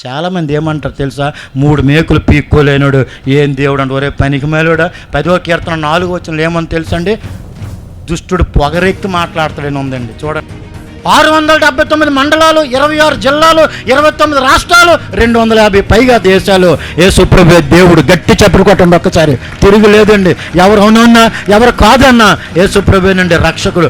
చాలామంది ఏమంటారు తెలుసా, 3 మేకులు పీక్కోలేనుడు ఏం దేవుడు అంటే, ఒరే పనికి మేలుడా. 10వ కీర్తన 4 వచనంలో ఏమని తెలుసండి, దుష్టుడు పొగరెక్కి మాట్లాడతాడని ఉందండి. చూడండి, 679 మండలాలు, 26 జిల్లాలు, 29 రాష్ట్రాలు, 250 పైగా దేశాలు. యేసుప్రభువే దేవుడు. గట్టి చప్పుడు కొట్టండి ఒక్కసారి, తిరిగి లేదండి. ఎవరు అవునన్నా ఎవరు కాదన్నా యేసుప్రభువేనండి రక్షకుడు.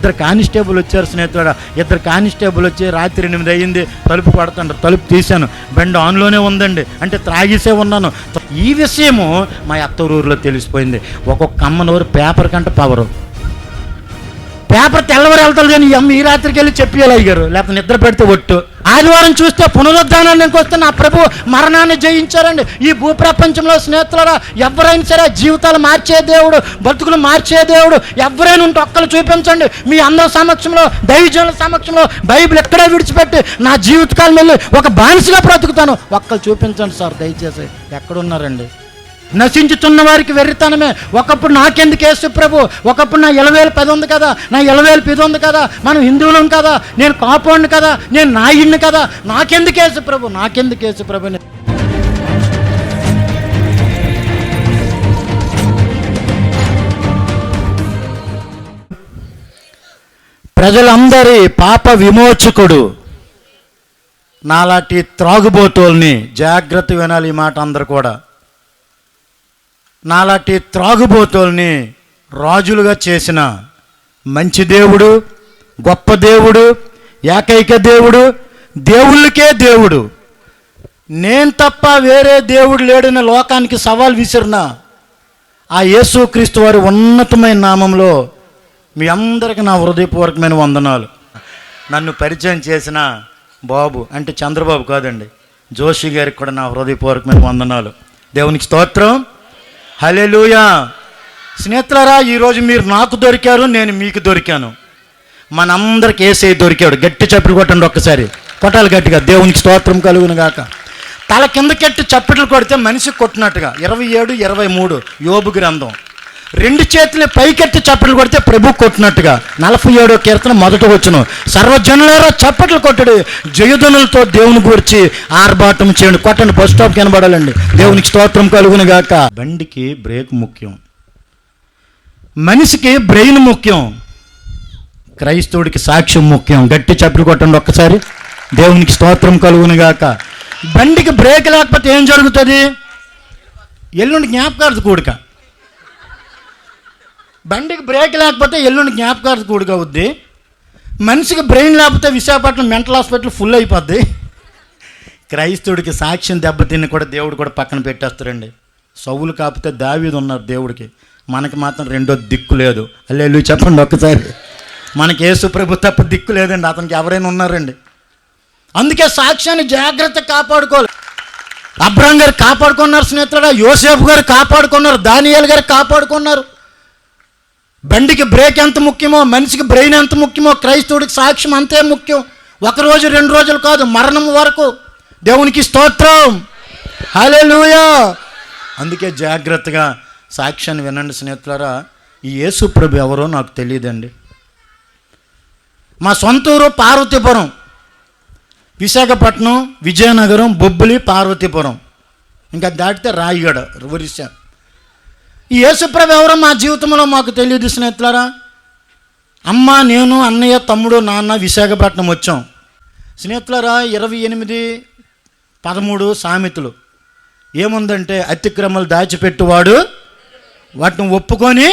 ఇద్దరు కానిస్టేబుల్ వచ్చారు స్నేహితుడా. 2 కానిస్టేబుల్ వచ్చి రాత్రి 8 అయ్యింది, తలుపు కొడతాండ్రు. తలుపు తీశాను, బండి ఆన్లోనే ఉందండి. అంటే త్రాగిసే ఉన్నాను. ఈ విషయము మా అత్తూరులో తెలిసిపోయింది. ఒక్కొక్క అమ్మనూరు పేపర్ కంటే పవరు. పేపర్ తెల్లవారు వెళ్తాడు కానీ ఈ రాత్రికి వెళ్ళి చెప్పేయాలి అయ్యారు, లేకపోతే నిద్ర పెడితే ఒట్టు. ఆదివారం చూస్తే పునరుద్ధానానికి వస్తే నా ప్రభు మరణాన్ని జయించారండి. ఈ భూప్రపంచంలో స్నేహితులారా, ఎవరైనా సరే జీవితాలు మార్చే దేవుడు, బతుకులు మార్చే దేవుడు ఎవరైనా ఉంటే ఒక్కరు చూపించండి. మీ అందరి సమక్షంలో, దైవజనుల సమక్షంలో బైబిల్ ఎక్కడే విడిచిపెట్టి నా జీవితకాలం వెళ్ళి ఒక బానిసగా బ్రతుకుతాను, ఒక్కరు చూపించండి సార్ దయచేసి. ఎక్కడున్నారండి? నశించుతున్న వారికి వెర్రితనమే. ఒకప్పుడు నాకెందుకు యేసు ప్రభు, ఒకప్పుడు నా 70,010 ఉంది కదా, నా 70,010 ఉంది కదా, మనం హిందువులం కదా, నేను కాపోండి కదా, నేను నాయుడిని కదా, నాకెందుకు యేసు ప్రభు, నాకెందుకు యేసు ప్రభు. ప్రజలందరి పాప విమోచకుడు. నాలాంటి త్రాగుబోతుల్ని జాగ్రత్త వినాలి ఈ మాట అందరు కూడా. నాలాంటి త్రాగుబోతుల్ని రాజులుగా చేసిన మంచి దేవుడు, గొప్ప దేవుడు, ఏకైక దేవుడు, దేవుళ్ళకే దేవుడు, నేను తప్ప వేరే దేవుడు లేడని లోకానికి సవాల్ విసిరిన ఆ యేసుక్రీస్తు వారి ఉన్నతమైన నామంలో మీ అందరికీ నా హృదయపూర్వకమైన వందనాలు. నన్ను పరిచయం చేసిన బాబు అంటే చంద్రబాబు కాదండి, జోషి గారికి కూడా నా హృదయపూర్వకమైన వందనాలు. దేవునికి స్తోత్రం. హల్లెలూయా. స్నేహితులారా, ఈరోజు మీరు నాకు దొరికారు, నేను మీకు దొరికాను. మనందరికి యేసయ్య దొరికాడు. గట్టి చప్పట్లు కొట్టండి ఒక్కసారి, కొట్టాలి గట్టిగా. దేవునికి స్తోత్రం కలుగును గాక. తల కిందకెట్టి చప్పట్లు కొడితే మనిషికి కొట్టినట్టుగా. 27, 23 యోబు గ్రంథం. 2 చేతులు పైకెట్టి చప్పట్లు కొడితే ప్రభు కొట్టినట్టుగా. 47వ కీర్తన 1వ వచనం, సర్వజనులారా చప్పట్లు కొట్టడు, జయధ్వనులతో దేవుని గురించి ఆర్భాటం చేయండి. కొట్టండి, బస్ స్టాప్ కనబడాలండి. దేవునికి స్తోత్రం కలుగును గాక. బండికి బ్రేక్ ముఖ్యం, మనిషికి బ్రెయిన్ ముఖ్యం, క్రైస్తవుడికి సాక్ష్యం ముఖ్యం. గట్టి చప్పట్లు కొట్టండి ఒక్కసారి. దేవునికి స్తోత్రం కలుగును గాక. బండికి బ్రేక్ లేకపోతే ఏం జరుగుతుంది? ఎల్లుండి జ్ఞాపకార్థ కూడిక. బండికి బ్రేక్ లేకపోతే ఎల్లుండి జ్ఞాపకార్థ కూడిక అవుద్ది. మనిషికి బ్రెయిన్ లేకపోతే విశాఖపట్నం మెంటల్ హాస్పిటల్ ఫుల్ అయిపోద్ది. క్రైస్తవుడికి సాక్ష్యం దెబ్బతిని కూడా దేవుడు కూడా పక్కన పెట్టేస్తారండి. సౌలు కాకపోతే దావీదు ఉన్నారు దేవుడికి, మనకి మాత్రం రెండో దిక్కు లేదు. హల్లెలూయా చెప్పండి ఒక్కసారి. మనకి యేసు ప్రభు తప్ప దిక్కు లేదండి, అతనికి ఎవరైనా ఉన్నారండి. అందుకే సాక్ష్యాన్ని జాగ్రత్తగా కాపాడుకోవాలి. అబ్రహాం గారు కాపాడుకున్నారు స్నేహితుడా, యోసేపు గారు కాపాడుకున్నారు, దానియేలు గారు కాపాడుకున్నారు. బండికి బ్రేక్ ఎంత ముఖ్యమో, మనిషికి బ్రెయిన్ ఎంత ముఖ్యమో, క్రైస్తవుడికి సాక్ష్యం అంతే ముఖ్యం. 1 రోజు 2 రోజులు కాదు, మరణం వరకు. దేవునికి స్తోత్రం. హల్లెలూయా. అందుకే జాగ్రత్తగా సాక్ష్యాన్ని వినండి స్నేహితులారా. ఈ యేసు ప్రభు ఎవరో నాకు తెలియదండి. మా సొంత ఊరు పార్వతీపురం, విశాఖపట్నం, విజయనగరం, బొబ్బిలి, పార్వతీపురం, ఇంకా దాటితే రాయగడ, ఒరిస్సా. ఈ యేసుప్రభు ఎవరో మా జీవితంలో మాకు తెలియదు స్నేహితులారా. అమ్మ, నేను, అన్నయ్య, తమ్ముడు, నాన్న విశాఖపట్నం వచ్చాం స్నేహితులారా. 28:13 సామెతలు ఏముందంటే, అతిక్రమలు దాచిపెట్టువాడు వాటిని ఒప్పుకొని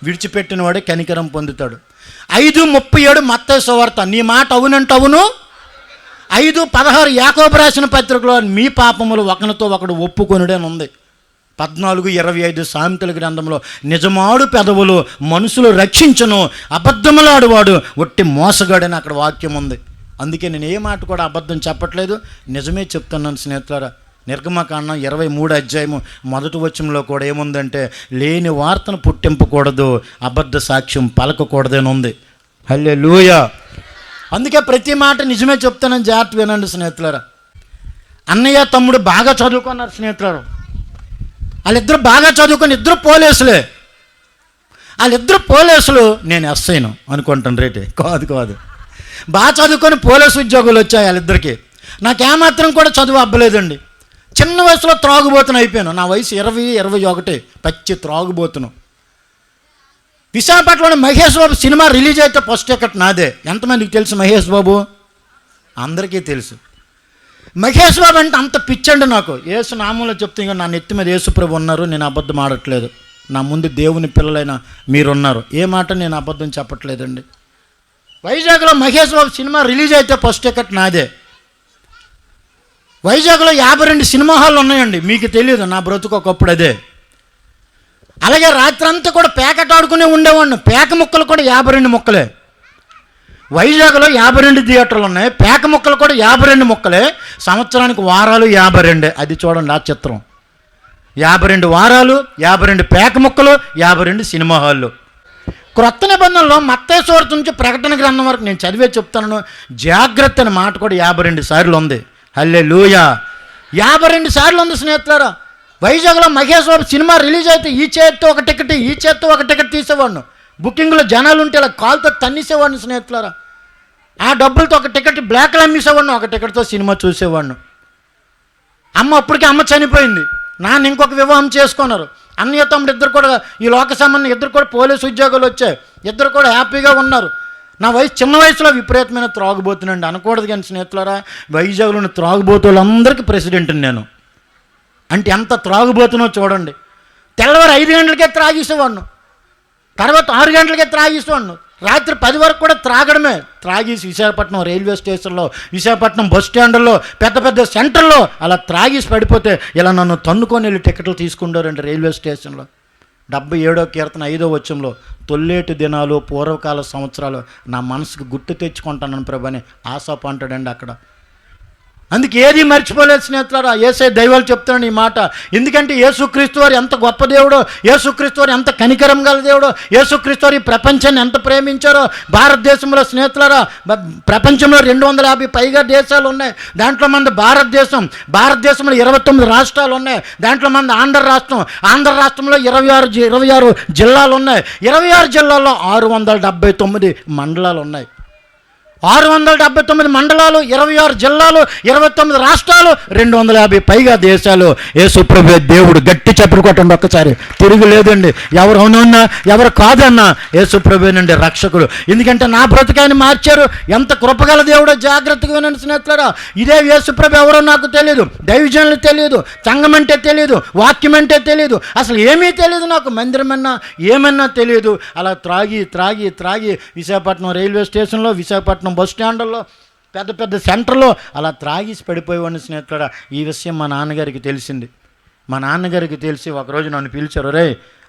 విడిచిపెట్టినవాడే కనికరం పొందుతాడు. 5:37 మత్తయి సువార్త, నీ మాట అవునంటే అవును. 5:16 యాకోబు రాసిన పత్రికలో, మీ పాపములు ఒకరితో ఒకడు ఒప్పుకొనుడే అని ఉంది. 14:25 సామెతల గ్రంథంలో, నిజమాడు పెదవులు మనుషులు రక్షించను, అబద్ధములాడువాడు ఒట్టి మోసగాడని అక్కడ వాక్యం ఉంది. అందుకే నేను ఏ మాట కూడా అబద్ధం చెప్పట్లేదు, నిజమే చెప్తున్నాను స్నేహితులారా. నిర్గమకాండం 23వ అధ్యాయము 1వ వచనంలో కూడా ఏముందంటే, లేని వార్తను పుట్టింపకూడదు, అబద్ధ సాక్ష్యం పలకకూడదని ఉంది. హల్లెలూయా. అందుకే ప్రతి మాట నిజమే చెప్తానని జాగ్రత్త వినండి స్నేహితులారా. అన్నయ్య, తమ్ముడు బాగా చదువుకున్నారు స్నేహితులారా. వాళ్ళిద్దరు బాగా చదువుకొని ఇద్దరు పోలీసులే. వాళ్ళిద్దరు పోలీసులు, నేను ఎస్ఐను అనుకుంటాను రేటే. కాదు కాదు, బాగా చదువుకొని పోలీసు ఉద్యోగులు వచ్చాయి వాళ్ళిద్దరికి. నాకేమాత్రం కూడా చదువు అబ్బలేదండి. చిన్న వయసులో త్రాగుబోతును అయిపోయాను. నా వయసు 20-21, పచ్చి త్రాగుబోతును. విశాఖపట్నంలో మహేష్ బాబు సినిమా రిలీజ్ అయితే ఫస్ట్ టికెట్ నాదే. ఎంతమందికి తెలుసు మహేష్ బాబు? అందరికీ తెలుసు. మహేష్ బాబు అంటే అంత పిచ్చండి నాకు. యేసు నామంలో చెప్తే ఇంకా నా నెత్తి మీద యేసుప్రభు ఉన్నారు, నేను అబద్ధం ఆడట్లేదు. నా ముందు దేవుని పిల్లలైన మీరున్నారు, ఏ మాట నేను అబద్ధం చెప్పట్లేదండి. వైజాగ్లో మహేష్ బాబు సినిమా రిలీజ్ అయితే ఫస్ట్ టికెట్ నాదే. వైజాగ్లో 52 సినిమా హాళ్ళు ఉన్నాయండి, మీకు తెలియదు. నా బ్రతుకు ఒకప్పుడు అదే. అలాగే రాత్రి అంతా కూడా పేకట ఆడుకునే ఉండేవాడిని. పేక ముక్కలు కూడా 52 ముక్కలే. వైజాగ్లో 52 థియేటర్లు ఉన్నాయి, పేక ముక్కలు కూడా 52 ముక్కలే. సంవత్సరానికి వారాలు 52. అది చూడండి ఆ చిత్రం. 52 వారాలు, 52 పేక ముక్కలు, 52 సినిమా హాళ్ళు. క్రొత్త నిబంధనలో మత్తయి సువార్త నుంచి ప్రకటన గ్రంథం వరకు నేను చదివే చెప్తాను. జాగ్రత్త అనే మాట కూడా 52 సార్లు ఉంది. హల్లెలూయా, 52 సార్లు ఉంది స్నేహితులారా. వైజాగ్లో మహేష్ బాబు సినిమా రిలీజ్ అయితే ఈ చేత్తో ఒక టికెట్, ఈ చేత్తో ఒక టికెట్ తీసేవాడిను. బుకింగ్లో జనాలు ఉంటే ఇలా కాల్తో తన్నిసేవాడిని స్నేహితులారా. ఆ డబ్బులతో ఒక టికెట్ బ్లాక్లో అమ్మేసేవాడిను, ఒక టికెట్తో సినిమా చూసేవాడిను. అప్పటికే అమ్మ చనిపోయింది. నాన్న ఇంకొక వివాహం చేసుకున్నారు. అన్నయ్య తమ్ముడు ఇద్దరు కూడా ఈ లోక సంబంధం, ఇద్దరు కూడా పోలీసు ఉద్యోగాలు వచ్చాయి. ఇద్దరు కూడా హ్యాపీగా ఉన్నారు. నా వయసు చిన్న వయసులో విపరీతమైన త్రాగుబోతునండి అనకూడదు కానీ స్నేహితులారా, వైజాగ్లోని త్రాగుబోతులందరికీ ప్రెసిడెంట్ని నేను. అంటే ఎంత త్రాగుబోతునో చూడండి. తెల్లవారు 5 గంటలకే త్రాగేసేవాడిను, తర్వాత 6 గంటలకే త్రాగేసేవాడిను, రాత్రి 10 వరకు కూడా త్రాగడమే. త్రాగేసి విశాఖపట్నం రైల్వే స్టేషన్లో, విశాఖపట్నం బస్ స్టాండ్లో, పెద్ద పెద్ద సెంటర్లో అలా త్రాగేసి పడిపోతే ఇలా నన్ను తన్నుకొని వెళ్ళి టికెట్లు తీసుకుంటారండి రైల్వే స్టేషన్లో. 77వ కీర్తన 5వ వచనంలో, తొల్లేటి దినాలు పూర్వకాల సంవత్సరాలు నా మనసుకు గుర్తు తెచ్చుకుంటానని ప్రభని ఆశాప అంటాడండి అక్కడ. అందుకే ఏది మర్చిపోలేదు స్నేహితులారా. యేసయ్య దైవాలు చెప్తున్నాను ఈ మాట. ఎందుకంటే యేసుక్రీస్తు వారు ఎంత గొప్ప దేవుడో, యేసుక్రీస్తు వారు ఎంత కనికరం గల దేవుడో, యేసుక్రీస్తు వారు ఈ ప్రపంచాన్ని ఎంత ప్రేమించారో. భారతదేశంలో స్నేహితులారా, ప్రపంచంలో 250 పైగా దేశాలు ఉన్నాయి. దాంట్లో మన భారతదేశంలో 29 రాష్ట్రాలు ఉన్నాయి. దాంట్లో మన ఆంధ్ర రాష్ట్రంలో 26 జిల్లాలు ఉన్నాయి. 26 జిల్లాల్లో 679 మండలాలు ఉన్నాయి. 679 మండలాలు, 26 జిల్లాలు, 29 రాష్ట్రాలు, 250 పైగా దేశాలు. యేసుప్రభు దేవుడు. గట్టి చప్పుడు కొట్టండి ఒక్కసారి. తిరిగి లేదండి. ఎవరు అవునన్నా ఎవరు కాదన్నా యేసుప్రభునండి రక్షకుడు. ఎందుకంటే నా బ్రతుకాయని మార్చారు. ఎంత కృపగల దేవుడో జాగ్రత్తగా వినండి స్నేహితులారా. ఇదే యేసుప్రభు ఎవరో నాకు తెలియదు, దైవజనులు తెలియదు, సంఘం అంటే తెలియదు, వాక్యం అంటే తెలియదు, అసలు ఏమీ తెలియదు నాకు. మందిరమన్నా ఏమన్నా తెలియదు. అలా త్రాగి విశాఖపట్నం రైల్వే స్టేషన్లో, విశాఖపట్నం బస్ స్టాండ్లో, పెద్ద పెద్ద సెంటర్లో అలా త్రాగేసి పడిపోయేవాడిని స్నేహితుడా. ఈ విషయం మా నాన్నగారికి తెలిసింది. మా నాన్నగారికి తెలిసి ఒకరోజు నన్ను పిలిచారు. రే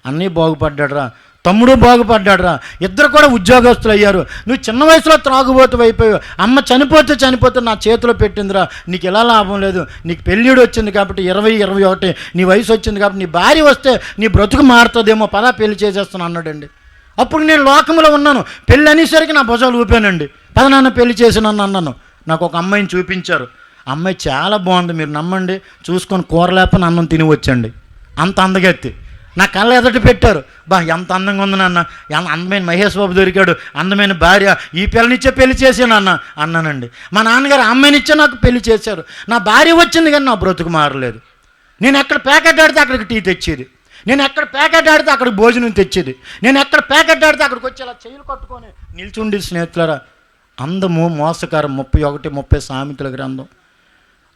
అన్నయ్య బాగుపడ్డాడురా, తమ్ముడు బాగుపడ్డాడురా, ఇద్దరు కూడా ఉద్యోగస్తులు అయ్యారు. నువ్వు చిన్న వయసులో త్రాగుబోతు అయిపోయావు. అమ్మ చనిపోతే నా చేతిలో పెట్టిందిరా. నీకు ఎలా లాభం లేదు. నీకు పెళ్ళిడు వచ్చింది కాబట్టి 20-21 నీ వయసు వచ్చింది కాబట్టి, నీ భార్య వస్తే నీ బ్రతుకు మారుతుందేమో, పదా పెళ్లి చేసేస్తాను అన్నాడండి. అప్పుడు నేను లోకంలో ఉన్నాను. పెళ్ళి అనేసరికి నా భుజాలు ఊపానండి. పదనాన్న పెళ్లి చేసినాను అన్నాను. నాకు ఒక అమ్మాయిని చూపించారు. అమ్మాయి చాలా బాగుంది, మీరు నమ్మండి. చూసుకొని కూర లేపని అన్నం తిని వచ్చండి. అంత అందగెత్తి నా కళ్ళ ఎదుట పెట్టారు. ఎంత అందంగా ఉంది నాన్న, అందమైన మహేష్ బాబు దొరికాడు, అందమైన భార్య, ఈ పిల్లనిచ్చే పెళ్లి చేసాను అన్నానండి. మా నాన్నగారు అమ్మాయినిచ్చే నాకు పెళ్లి చేశారు. నా భార్య వచ్చింది కానీ నా బ్రతుకు మారలేదు. నేను ఎక్కడ ప్యాకెట్ ఆడితే అక్కడికి టీ తెచ్చేది, నేను ఎక్కడ ప్యాకెట్ ఆడితే అక్కడికి భోజనం తెచ్చేది, నేను ఎక్కడ ప్యాకెట్ ఆడితే అక్కడికి వచ్చి అలా చెయ్యలు కట్టుకొని నిల్చుండి స్నేహితులారా. అందము మోసకరం 31-30 సామెతల గ్రంథం.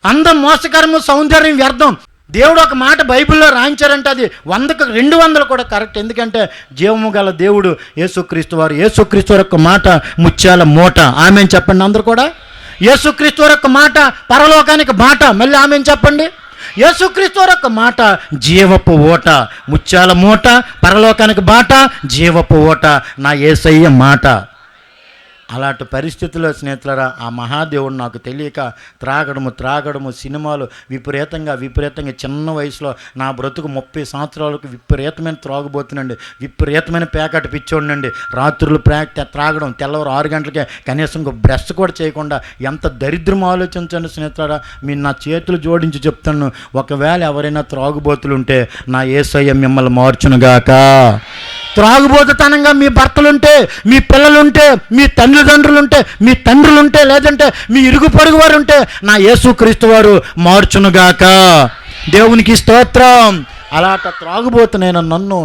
అందం మోసకరము, సౌందర్యం వ్యర్థం. దేవుడు ఒక మాట బైబిల్లో రాయించారంటే అది 100కు 200 కూడా కరెక్ట్. ఎందుకంటే జీవము గల దేవుడు యేసుక్రీస్తు వారు. యేసుక్రీస్తు వారి యొక్క మాట ముత్యాల మూట. ఆమేన్ చెప్పండి అందరూ కూడా. యేసుక్రీస్తు వారి యొక్క మాట పరలోకానికి బాట. మళ్ళీ ఆమేన్ చెప్పండి. యేసుక్రీస్తు వారి యొక్క మాట జీవపు ఓట. ముత్యాల మూట, పరలోకానికి బాట, జీవపు ఓట నా యేసయ్య మాట. అలాంటి పరిస్థితుల్లో స్నేహితులారా, ఆ మహాదేవుడు నాకు తెలియక త్రాగడము సినిమాలు విపరీతంగా చిన్న వయసులో నా బ్రతుకు 30 సంవత్సరాలకు విపరీతమైన త్రాగుబోతునండి. విపరీతమైన ప్యాకెట్ పిచ్చోడినండి. రాత్రులు త్రాగడం, తెల్లవారు 6 గంటలకే కనీసం ఇంకో బ్రష్ కూడా చేయకుండా. ఎంత దరిద్రం ఆలోచించండి స్నేహితులారా. మీరు నా చేతులు జోడించి చెప్తాను, ఒకవేళ ఎవరైనా త్రాగుబోతులు ఉంటే నా యేసయ్య మిమ్మల్ని మార్చునుగాక. త్రాగుబోతుతనంగా మీ భర్తలుంటే, మీ పిల్లలుంటే, మీ తల్లిదండ్రులుంటే, మీ తండ్రులుంటే, లేదంటే మీ ఇరుగు పొరుగు వారు ఉంటే నా యేసుక్రీస్తు వారు మార్చునుగాక. దేవునికి స్తోత్రం. అలాట త్రాగుబోతునైనా నన్ను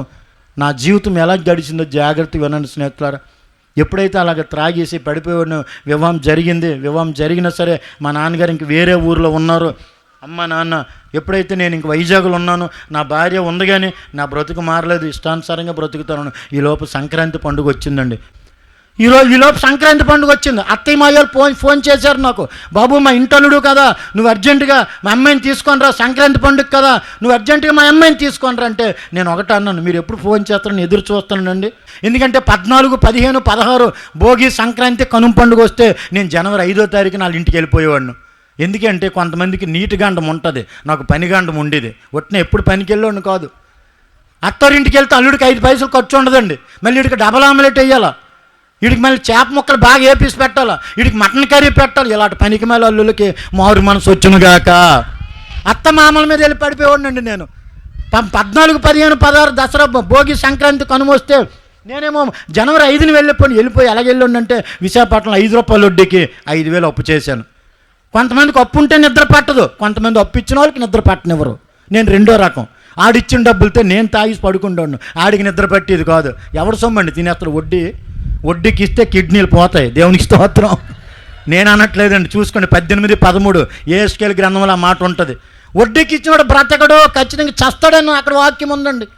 నా జీవితం ఎలా గడిచిందో జాగ్రత్తగా వినండి స్నేహితులారా. ఎప్పుడైతే అలాగ త్రాగేసి పడిపోయాను, వివాహం జరిగినా సరే మా నాన్నగారు ఇంక వేరే ఊరిలో ఉన్నారు. అమ్మ నాన్న ఎప్పుడైతే నేను ఇంక వైజాగ్లో ఉన్నాను, నా భార్య ఉంది కానీ నా బ్రతుకు మారలేదు, ఇష్టానుసారంగా బ్రతుకుతాను. ఈలోపు సంక్రాంతి పండుగ వచ్చిందండి. ఈలోపు సంక్రాంతి పండుగ వచ్చింది. అత్తయ్య మాయాలు ఫోన్ చేశారు నాకు, బాబు మా ఇంటల్లుడు కదా, నువ్వు అర్జెంటుగా మా అమ్మాయిని తీసుకొని రా, సంక్రాంతి పండుగ కదా, నువ్వు అర్జెంటుగా మా అమ్మాయిని తీసుకొని రా అంటే నేను ఒకటి అన్నాను, మీరు ఎప్పుడు ఫోన్ చేస్తారని ఎదురు చూస్తానండి. ఎందుకంటే 14, 15, 16 భోగి, సంక్రాంతి, కనుమ పండుగ వస్తే నేను జనవరి 5వ తారీఖున వాళ్ళ ఇంటికి వెళ్ళిపోయేవాడిని. ఎందుకంటే కొంతమందికి నీటి గండం ఉంటుంది, నాకు పని గండం ఉండేది. ఒట్టిన ఎప్పుడు పనికి వెళ్ళాను కాదు. అత్తారింటికి వెళ్తే అల్లుడికి 5 పైసలు ఖర్చు ఉండదండి. మళ్ళీ వీడికి డబల్ ఆమ్లెట్ వేయాలా, వీడికి మళ్ళీ చేప ముక్కలు బాగా వేపేసి పెట్టాలా, వీడికి మటన్ కర్రీ పెట్టాలి. ఇలాంటి పనికి మళ్ళీ అల్లులకి మారు మనసు వచ్చునుగాక. అత్త మామల మీద వెళ్ళి పడిపోయాడినండి నేను. 14, 15, 16 దసరా, భోగి, సంక్రాంతి, కనుమ వస్తే నేనేమో జనవరి 5ని వెళ్ళిపోయి ఎలాగెళ్ళంటే విశాఖపట్నం ₹5 వడ్డీకి 5,000 అప్పు చేశాను. కొంతమందికి అప్పు ఉంటే నిద్ర పట్టదు, కొంతమంది అప్పు ఇచ్చిన వాళ్ళకి నిద్ర పట్టనివ్వరు. నేను రెండో రకం. ఆడిచ్చిన డబ్బులతో నేను తాగి పడుకుంటాను, ఆడికి నిద్ర పట్టేది కాదు. ఎవరు సొమ్మండి తినేస్తారు. వడ్డీకి ఇస్తే కిడ్నీలు పోతాయి. దేవునికి స్తోత్రం. నేను అనట్లేదండి, చూసుకోండి. 18, 13 ఏఎస్కేల్ గ్రంథంలో ఆ మాట ఉంటుంది. వడ్డీకి ఇచ్చినవాడు బ్రతకడు, ఖచ్చితంగా చస్తాడని అక్కడ వాక్యం ఉందండి.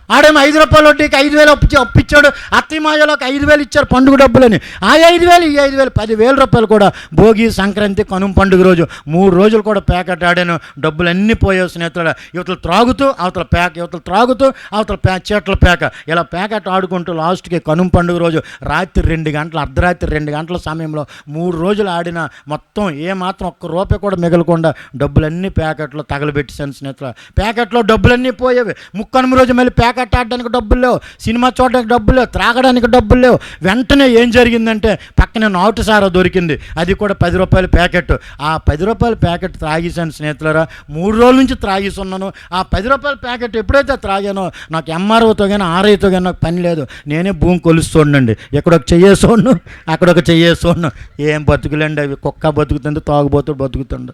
ఆడేమో ₹5 వడ్డీకి 5,000 అప్పిచ్చాడు. అత్తయ్య మాయలోకి 5,000 ఇచ్చారు పండుగ డబ్బులని. ఆ 5,000 ఈ 5,000 ₹10,000 కూడా భోగి, సంక్రాంతి, కనుమ పండుగ రోజు 3 రోజులు కూడా ప్యాకెట్ ఆడాను. డబ్బులన్నీ పోయావు స్నేహితుడు. యువతలు త్రాగుతూ అవతల ప్యాక్, యువతలు త్రాగుతూ అవతల చీట్ల ప్యాక, ఇలా ప్యాకెట్ ఆడుకుంటూ లాస్ట్కి కనుమ పండుగ రోజు రాత్రి 2 గంటలు, అర్ధరాత్రి 2 గంటల సమయంలో 3 రోజులు ఆడిన మొత్తం ఏమాత్రం ₹1 కూడా మిగలకుండా డబ్బులన్నీ ప్యాకెట్లో తగలబెట్టేశాను స్నేహితులు. ప్యాకెట్లో డబ్బులన్నీ పోయేవి. ముక్కనుమ రోజు మళ్ళీ ప్యాకెట్ ఆడడానికి డబ్బులు లేవు, సినిమా చూడడానికి డబ్బులు లేవు, త్రాగడానికి డబ్బులు లేవు. వెంటనే ఏం జరిగిందంటే పక్కనే నాటు సారా దొరికింది, అది కూడా ₹10 ప్యాకెట్. ఆ ₹10 ప్యాకెట్ త్రాగేశాను స్నేహితులారా. 3 రోజుల నుంచి త్రాగేసి ఉన్నాను. ఆ ₹10 ప్యాకెట్ ఎప్పుడైతే త్రాగానో నాకు ఎంఆర్ఓతో కానీ ఆర్ఐతో కానీ నాకు పని లేదు. నేనే భూమి కొలుస్తోండండి. ఎక్కడొక చెయ్యేసోను, అక్కడొక చెయ్యేసోను. ఏం బతుకులేండి అవి. కుక్క బతుకుతుంది, తాగుబోతుడు బతుకుతుండు.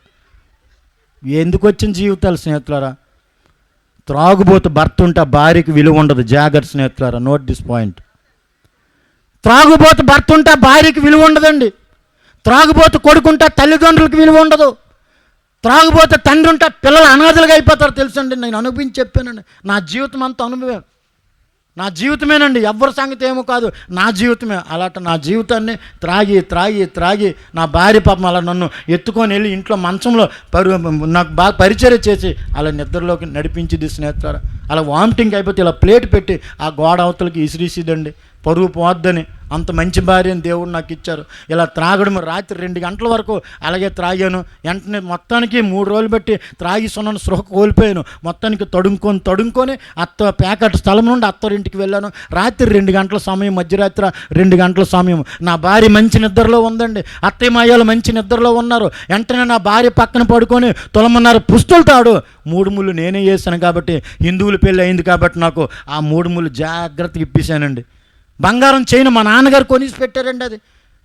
ఎందుకు వచ్చిన జీవితాలు స్నేహితులారా? త్రాగుబోతు భర్త ఉంటే భార్యకి విలువ ఉండదు. జాగ్రత్త స్నేహితులారా, నోట్ దిస్ పాయింట్. త్రాగుబోతు భర్త ఉంటే భార్యకి విలువ ఉండదండి. త్రాగుబోతు కొడుకుంటే తల్లిదండ్రులకు విలువ ఉండదు. త్రాగుబోతు తండ్రి ఉంటే పిల్లలు అనాథలుగా అయిపోతారు. తెలుసండి, నేను అనుభవించి చెప్పానండి. నా జీవితం అంత అనుభవం, నా జీవితమేనండి, ఎవరి సంగతి ఏమో కాదు, నా జీవితమే. అలాంటి నా జీవితాన్ని త్రాగి నా భార్య పాపం అలా నన్ను ఎత్తుకొని వెళ్ళి ఇంట్లో మంచంలో నాకు బాగా పరిచర్య చేసి అలా నిద్రలోకి నడిపించింది స్నేహితులారా. అలా వామిటింగ్ అయిపోతే ఇలా ప్లేట్ పెట్టి ఆ గోడ అవతలకి ఇసిరిసిదండి, పరుగు పోద్దని. అంత మంచి భార్యని దేవుడు నాకు ఇచ్చారు. ఇలా త్రాగడం రాత్రి 2 గంటల వరకు అలాగే త్రాగాను. వెంటనే మొత్తానికి 3 రోజులు బట్టి త్రాగి సున్నాను, స్పృహ కోల్పోయాను. మొత్తానికి తడుముకొని ప్యాకెట్ స్థలం నుండి అత్తరింటికి వెళ్ళాను. రాత్రి 2 గంటల సమయం, మధ్యరాత్రి 2 గంటల సమయం. నా భార్య మంచి నిద్రలో ఉందండి, అత్తయ్య మాయాలు మంచి నిద్రలో ఉన్నారు. వెంటనే నా భార్య పక్కన పడుకొని తొలమన్నారు పుస్తులు తాడు. 3 ముళ్ళు నేనే చేశాను కాబట్టి, హిందువుల పెళ్ళి అయింది కాబట్టి నాకు ఆ 3 ముళ్ళు జాగ్రత్తగా ఇప్పేశానండి. బంగారం చైన్ మా నాన్నగారు కొనిసి పెట్టారండి. అది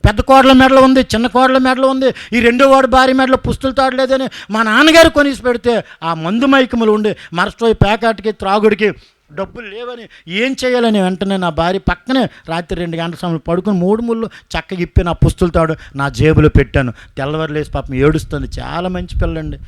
పెద్ద కోడల మెడలో ఉంది, చిన్న కోడల మెడలో ఉంది. ఈ 2వ వాడు భార్య మెడలో పుస్తులు తాడలేదని మా నాన్నగారు కొనిసి పెడితే ఆ మందు మైకములు ఉండి మరచిపోయి ప్యాకెట్కి, త్రాగుడికి డబ్బులు లేవని ఏం చేయాలని వెంటనే నా భార్య పక్కనే రాత్రి 2 గంటల సమయంలో పడుకుని 3 ముళ్ళు చక్కగా ఇప్పి నా పుస్తులు తాడు నా జేబులో పెట్టాను. తెల్లవారులేసి పాపం ఏడుస్తుంది. చాలా మంచి పిల్లండి.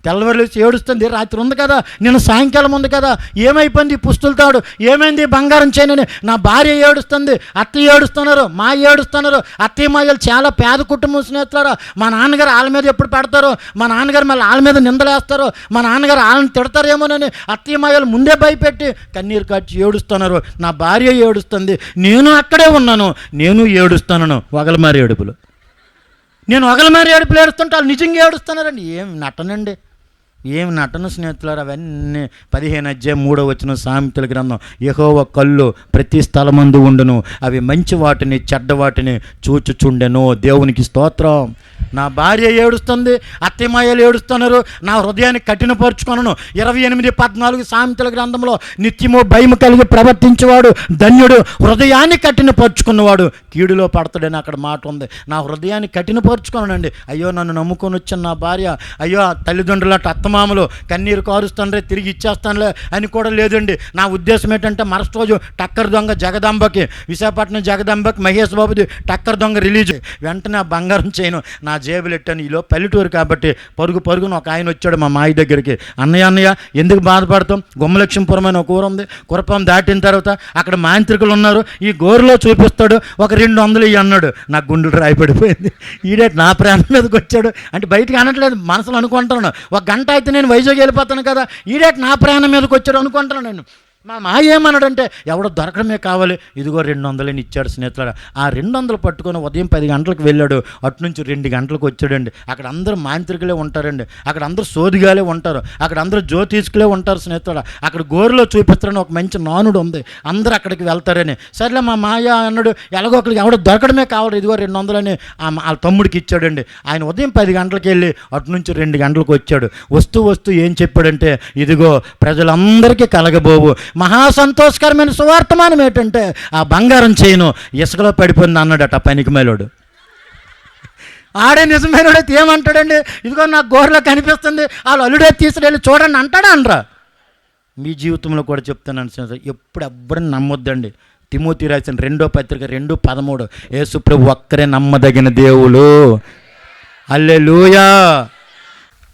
తెల్లవారులేసి ఏడుస్తుంది. రాత్రి ఉంది కదా, నేను సాయంకాలం ఉంది కదా, ఏమైపోయింది పుస్తులు తాడు, ఏమైంది బంగారం చేయనని నా భార్య ఏడుస్తుంది, అత్తయ్య ఏడుస్తున్నారు, మా ఏడుస్తున్నారు. అత్తయ్య మాయలు చాలా పేద కుటుంబం స్నేహితులారా. మా నాన్నగారు వాళ్ళ మీద ఎప్పుడు పెడతారో, మా నాన్నగారు మళ్ళీ వాళ్ళ మీద నిందలేస్తారో, మా నాన్నగారు వాళ్ళని తిడతారేమోనని అత్తయ్య మాయలు ముందే భయపెట్టి కన్నీరు కాచి ఏడుస్తున్నారు. నా భార్య ఏడుస్తుంది, నేను అక్కడే ఉన్నాను, నేను ఏడుస్తున్నాను. వగలమారి ఏడుపులు. నేను వగలమారి ఏడుపులు ఏడుస్తుంటే వాళ్ళు నిజంగా ఏడుస్తున్నారండి. ఏం నటనండి, ఏం నటన స్నేహితులారు. అవన్నీ 15 అధ్యాయం 3వ వచనం సామెతల గ్రంథం. యెహోవా కళ్ళు ప్రతి స్థలమందు ఉండును, అవి మంచి వాటిని చెడ్డ వాటిని చూచుచుండెను. దేవునికి స్తోత్రం. నా భార్య ఏడుస్తుంది, అత్తమాయలు ఏడుస్తున్నారు, నా హృదయాన్ని కఠినపరుచుకొనను. 28:14 సామెతల గ్రంథంలో నిత్యము భయము కలిగి ప్రవర్తించేవాడు ధన్యుడు, హృదయాన్ని కఠినపరుచుకున్నవాడు కీడులో పడతాడని అక్కడ మాట ఉంది. నా హృదయాన్ని కఠినపరుచుకోనండి. అయ్యో నన్ను నమ్ముకొని వచ్చిన నా భార్య, అయ్యో తల్లిదండ్రులు అటు అత్తమామలు కన్నీరు కారుస్తానులే, తిరిగి ఇచ్చేస్తానులే అని కూడా లేదండి. నా ఉద్దేశం ఏంటంటే మరుసటి రోజు టక్కర్ దొంగ జగదాంబకి, విశాఖపట్నం జగదాంబకి మహేష్ బాబుది టక్కర్ దొంగ రిలీజ్. వెంటనే ఆ బంగారం చేయను నా జేబులు ఎట్టాను. ఈలో పల్లెటూరు కాబట్టి పరుగున ఒక ఆయన వచ్చాడు మా మాయ దగ్గరికి. అన్నయ్య ఎందుకు బాధపడతాం, గుమ్మలక్ష్మీపురం అని ఒక ఊరు ఉంది, కురపం దాటిన తర్వాత అక్కడ మాంత్రికులు ఉన్నారు, ఈ గోరులో చూపిస్తాడు, ఒక 200 ఇవి అన్నాడు. నాకు గుండెలు రాయిపడిపోయింది. ఈడే నా ప్రాణం మీదకి వచ్చాడు అంటే బయటకు అనట్లేదు, మనసులో అనుకుంటున్నాను. ఒక గంట అయితే నేను వైజాగ్ వెళ్ళిపోతాను కదా, ఈడే నా ప్రాణం మీదకి వచ్చాడు అనుకుంటున్నాను నేను. మా ఏమన్నాడంటే ఎవడో దొరకడమే కావాలి, ఇదిగో 200 ఇచ్చాడు స్నేహితుడు. ఆ 200 పట్టుకొని ఉదయం 10 గంటలకు వెళ్ళాడు, అటు నుంచి 2 గంటలకు వచ్చాడండి. అక్కడ అందరూ మాంత్రికులే ఉంటారండి, అక్కడ అందరూ సోదిగాలే ఉంటారు, అక్కడ అందరూ జ్యోతిష్కులే ఉంటారు స్నేహితుడు. అక్కడ గోరులో చూపిస్తారని ఒక మంచి నానుడు ఉంది, అందరూ అక్కడికి వెళ్తారని. సరేలే మా మాయ అన్నాడు, ఎలాగో ఒకరికి ఎవడో దొరకడమే కావాలి, ఇదిగో 200 అని వాళ్ళ తమ్ముడికి ఇచ్చాడండి. ఆయన ఉదయం 10 గంటలకు వెళ్ళి అటు నుంచి 2 గంటలకు వచ్చాడు. వస్తూ ఏం చెప్పాడంటే, ఇదిగో ప్రజలందరికీ కలగబోవు మహా సంతోషకరమైన సువార్తమానం ఏంటంటే ఆ బంగారం చేయను ఇసుకలో పడిపోయింది అన్నాడట పనికి మేలోడు. ఆడే నిజమైనడైతే ఏమంటాడండి, ఇదిగో నాకు గోరలో కనిపిస్తుంది, వాళ్ళు అల్లుడే తీసుకెళ్ళి చూడండి అంటాడా అనరా? మీ జీవితంలో కూడా చెప్తాను, ఎప్పుడు ఎవ్వరిని నమ్మొద్దండి. తిమోతి రాసిన 2వ పత్రిక 2:13 యేసు ప్రభు ఒక్కరే నమ్మదగిన దేవుడు. హల్లెలూయా.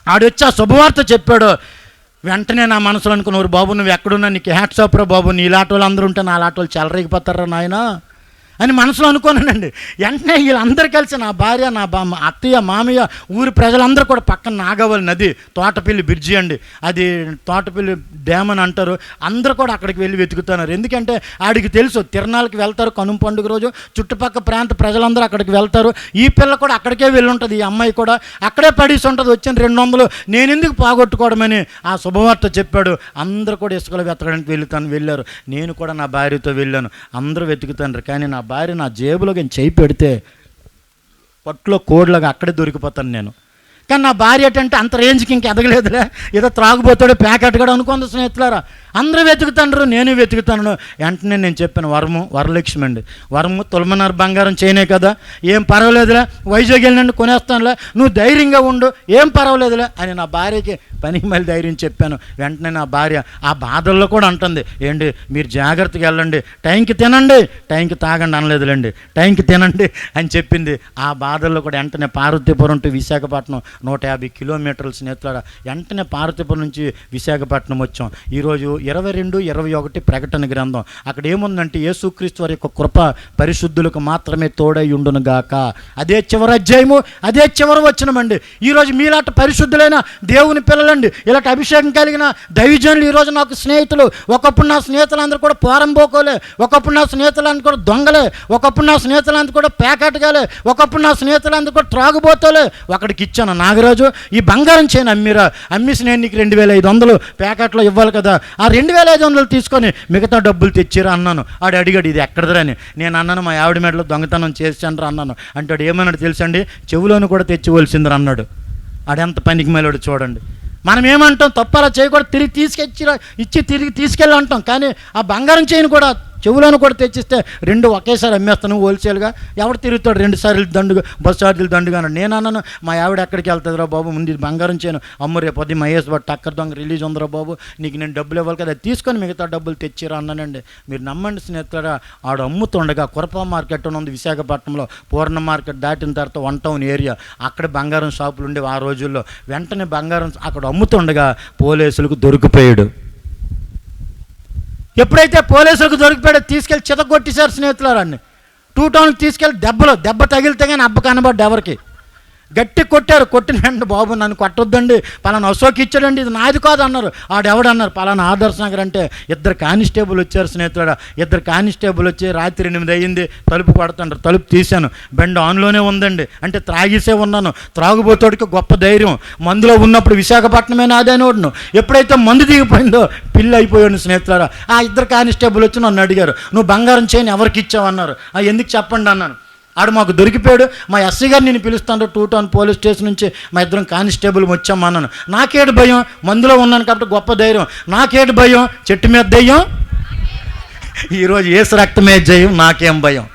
ఆడొచ్చి ఆ శుభవార్త చెప్పాడు. వెంటనే నా మనసులో అనుకున్నారు, బాబు నువ్వు ఎక్కడున్నా నీకు హ్యాట్స్ ఆఫ్ రా బాబు, నీ ఇలాంటి వాళ్ళు అందరూ ఉంటే నా అలాంటి వాళ్ళు చెలరేగిపోతారా నాయన అని మనసులో అనుకోనండి. వెంటనే వీళ్ళందరూ కలిసి నా భార్య, నా అత్తయ్య, మామయ్య, ఊరి ప్రజలందరూ కూడా పక్కన నాగవల్లి నది, తోటపల్లి బ్రిడ్జి అండి, అది తోటపల్లి డ్యామ్ అని అంటారు, అందరూ కూడా అక్కడికి వెళ్ళి వెతుకుతున్నారు. ఎందుకంటే ఆడికి తెలుసు తిరణాలకి వెళ్తారు, కనుమ పండుగ రోజు చుట్టుపక్కల ప్రాంత ప్రజలందరూ అక్కడికి వెళ్తారు. ఈ పిల్ల కూడా అక్కడికే వెళ్ళి ఉంటుంది, ఈ అమ్మాయి కూడా అక్కడే పడేసి ఉంటుంది. వచ్చిన 200 నేను ఎందుకు పోగొట్టుకోవడమని ఆ శుభవార్త చెప్పాడు. అందరూ కూడా ఇసుకలో వెతకడానికి వెళ్ళారు. నేను కూడా నా భార్యతో వెళ్ళాను, అందరూ వెతుకుతాను. కానీ నా భార్య నా జేబులో కానీ చేయి పెడితే పట్టులో కోడ్లాగా అక్కడే దొరికిపోతాను నేను. కానీ నా భార్య ఏంటంటే అంత రేంజ్కి ఇంక ఎదగలేదులే, ఏదో త్రాగుపోతాడు ప్యాకెట్ కూడా అనుకుంది స్నేహితులారా. అందరూ వెతుకుతాండ్రు, నేను వెతుకుతాను. వెంటనే నేను చెప్పాను, వరలక్ష్మి అండి, వరము తులమనారు బంగారం చేయనే కదా, ఏం పర్వాలేదులే, వైజాగ్ వెళ్ళినండి కొనేస్తానులే, నువ్వు ధైర్యంగా ఉండు, ఏం పర్వాలేదులే అని నా భార్యకి పనికి మళ్ళీ ధైర్యం చెప్పాను. వెంటనే నా భార్య ఆ బాధల్లో కూడా అంటుంది, ఏంటి మీరు జాగ్రత్తగా వెళ్ళండి, టైంకి తినండి, టైంకి తాగండి అనలేదులేండి, టైంకి తినండి అని చెప్పింది. ఆ బాధల్లో కూడా వెంటనే పార్వతీపురం టు విశాఖపట్నం 150 కిలోమీటర్ల స్నేహితులారా, వెంటనే పార్వతీపురం నుంచి విశాఖపట్నం వచ్చాం. ఈరోజు 22-21 ప్రకటన గ్రంథం. అక్కడ ఏముందంటే యేసుక్రీస్తు వారి యొక్క కృప పరిశుద్ధులకు మాత్రమే తోడై ఉండును గాక. అదే చివరి అధ్యాయము, అదే చివరి వచనమండి. ఈరోజు మీలాంటి పరిశుద్ధులైన దేవుని పిల్లలండి, ఇలాంటి అభిషేకం కలిగిన దైవజనులు ఈరోజు నాకు స్నేహితులు. ఒకప్పుడు నా స్నేహితులందరూ కూడా పోరంబోకోలే, ఒకప్పుడు నా స్నేహితులందరూ కూడా దొంగలే, ఒకప్పుడు నా స్నేహితులందరూ కూడా ప్యాకెట్గాలే, ఒకప్పుడు నా స్నేహితులందరూ కూడా త్రాగుబోతోలే. ఒకడికి ఇచ్చాను, నాగరాజు ఈ బంగారం చేయను అమ్మేసి నేను నీకు 2500 ప్యాకెట్లో ఇవ్వాలి కదా, ఆ 2500 తీసుకొని మిగతా డబ్బులు తెచ్చిరా అన్నాను. ఆడు అడిగాడు ఇది ఎక్కడదరని. నేను అన్నాను మా ఆవిడ మెడలో దొంగతనం చేశాను రా అన్నాను. అంటాడు ఏమన్నాడు తెలుసండి, చెవులోను కూడా తెచ్చివలసిందిరా అన్నాడు. ఆడెంత పనికి మేలాడు చూడండి. మనం ఏమంటాం, తప్పలా చేయకూడదు, తిరిగి తీసుకెళ్ళి అంటాం. కానీ ఆ బంగారం చేయను కూడా చెవులను కూడా తెచ్చిస్తే 2 ఒకేసారి అమ్మేస్తాను హోల్సేల్గా. ఎవడు తిరుగుతాడు 2 సార్లు దండుగా, బస్సు ఛార్జీలు దండుగా అన్నాడు. నేను అన్నాను మా ఆవిడ ఎక్కడికి వెళ్తుందిరా బాబు, ముందు ఇది బంగారం చేయను, అమ్మ రేపు పొద్దు మహేష్ బాబు టక్కర్ దొంగ రిలీజ్ ఉందిరా బాబు, నీకు నేను డబ్బులు ఇవ్వాలి కదా, తీసుకొని మిగతా డబ్బులు తెచ్చిరా అన్నానండి. మీరు నమ్మండి స్నేహితుడా, ఆడు అమ్ముతుండగా కురప మార్కెట్ ఉంది విశాఖపట్నంలో, పూర్ణ మార్కెట్ దాటిన తర్వాత 1 టౌన్ ఏరియా, అక్కడ బంగారం షాపులు ఉండేవి ఆ రోజుల్లో. వెంటనే బంగారం అక్కడ అమ్ముతుండగా పోలీసులకు దొరికిపోయాడు. ఎప్పుడైతే పోలీసులకు దొరికిపోయాడో తీసుకెళ్ళి చితగొట్టేశారు స్నేహితులారాన్ని. 2 టౌన్కి తీసుకెళ్ళి దెబ్బ తగిలితే కానీ అబ్బ కనబడ్డ ఎవరికి గట్టి కొట్టారు. కొట్టిన వెంటనే బాబు నన్ను కొట్టొద్దండి, పలానా అశోక్ ఇచ్చాడండి, ఇది నాది కాదు అన్నారు. ఆడెవడన్నారు పలానా ఆదర్శ్ నగర్ అంటే 2 కానిస్టేబుల్ వచ్చారు స్నేహితుడు. 2 కానిస్టేబుల్ వచ్చి రాత్రి 8 అయ్యింది, తలుపు కొడుతుంటారు, తలుపు తీశాను, బెండ్ ఆన్లోనే ఉందండి. అంటే త్రాగిసే ఉన్నాను. త్రాగుబోతోడికి గొప్ప ధైర్యం, మందులో ఉన్నప్పుడు విశాఖపట్నమే నాదేనోడును, ఎప్పుడైతే మందు దిగిపోయిందో పిల్లి అయిపోయాడు స్నేహితులారా. ఆ 2 కానిస్టేబుల్ వచ్చి నన్ను అడిగారు, నువ్వు బంగారం చేయని ఎవరికి ఇచ్చావన్నారు. ఎందుకు చెప్పండి అన్నాను. ఆడు మాకు దొరికిపోయాడు. మా ఎస్ఐ గారు నేను పిలుస్తాను 2 టౌన్ పోలీస్ స్టేషన్ నుంచి, మా ఇద్దరం కానిస్టేబుల్ వచ్చామన్నాను. నాకేడు భయం, మందులో ఉన్నాను కాబట్టి గొప్ప ధైర్యం. నాకేడు భయం, చెట్టు మీద దెయ్యం. ఈరోజు ఏసు రక్తమే జయం, నాకేం భయం.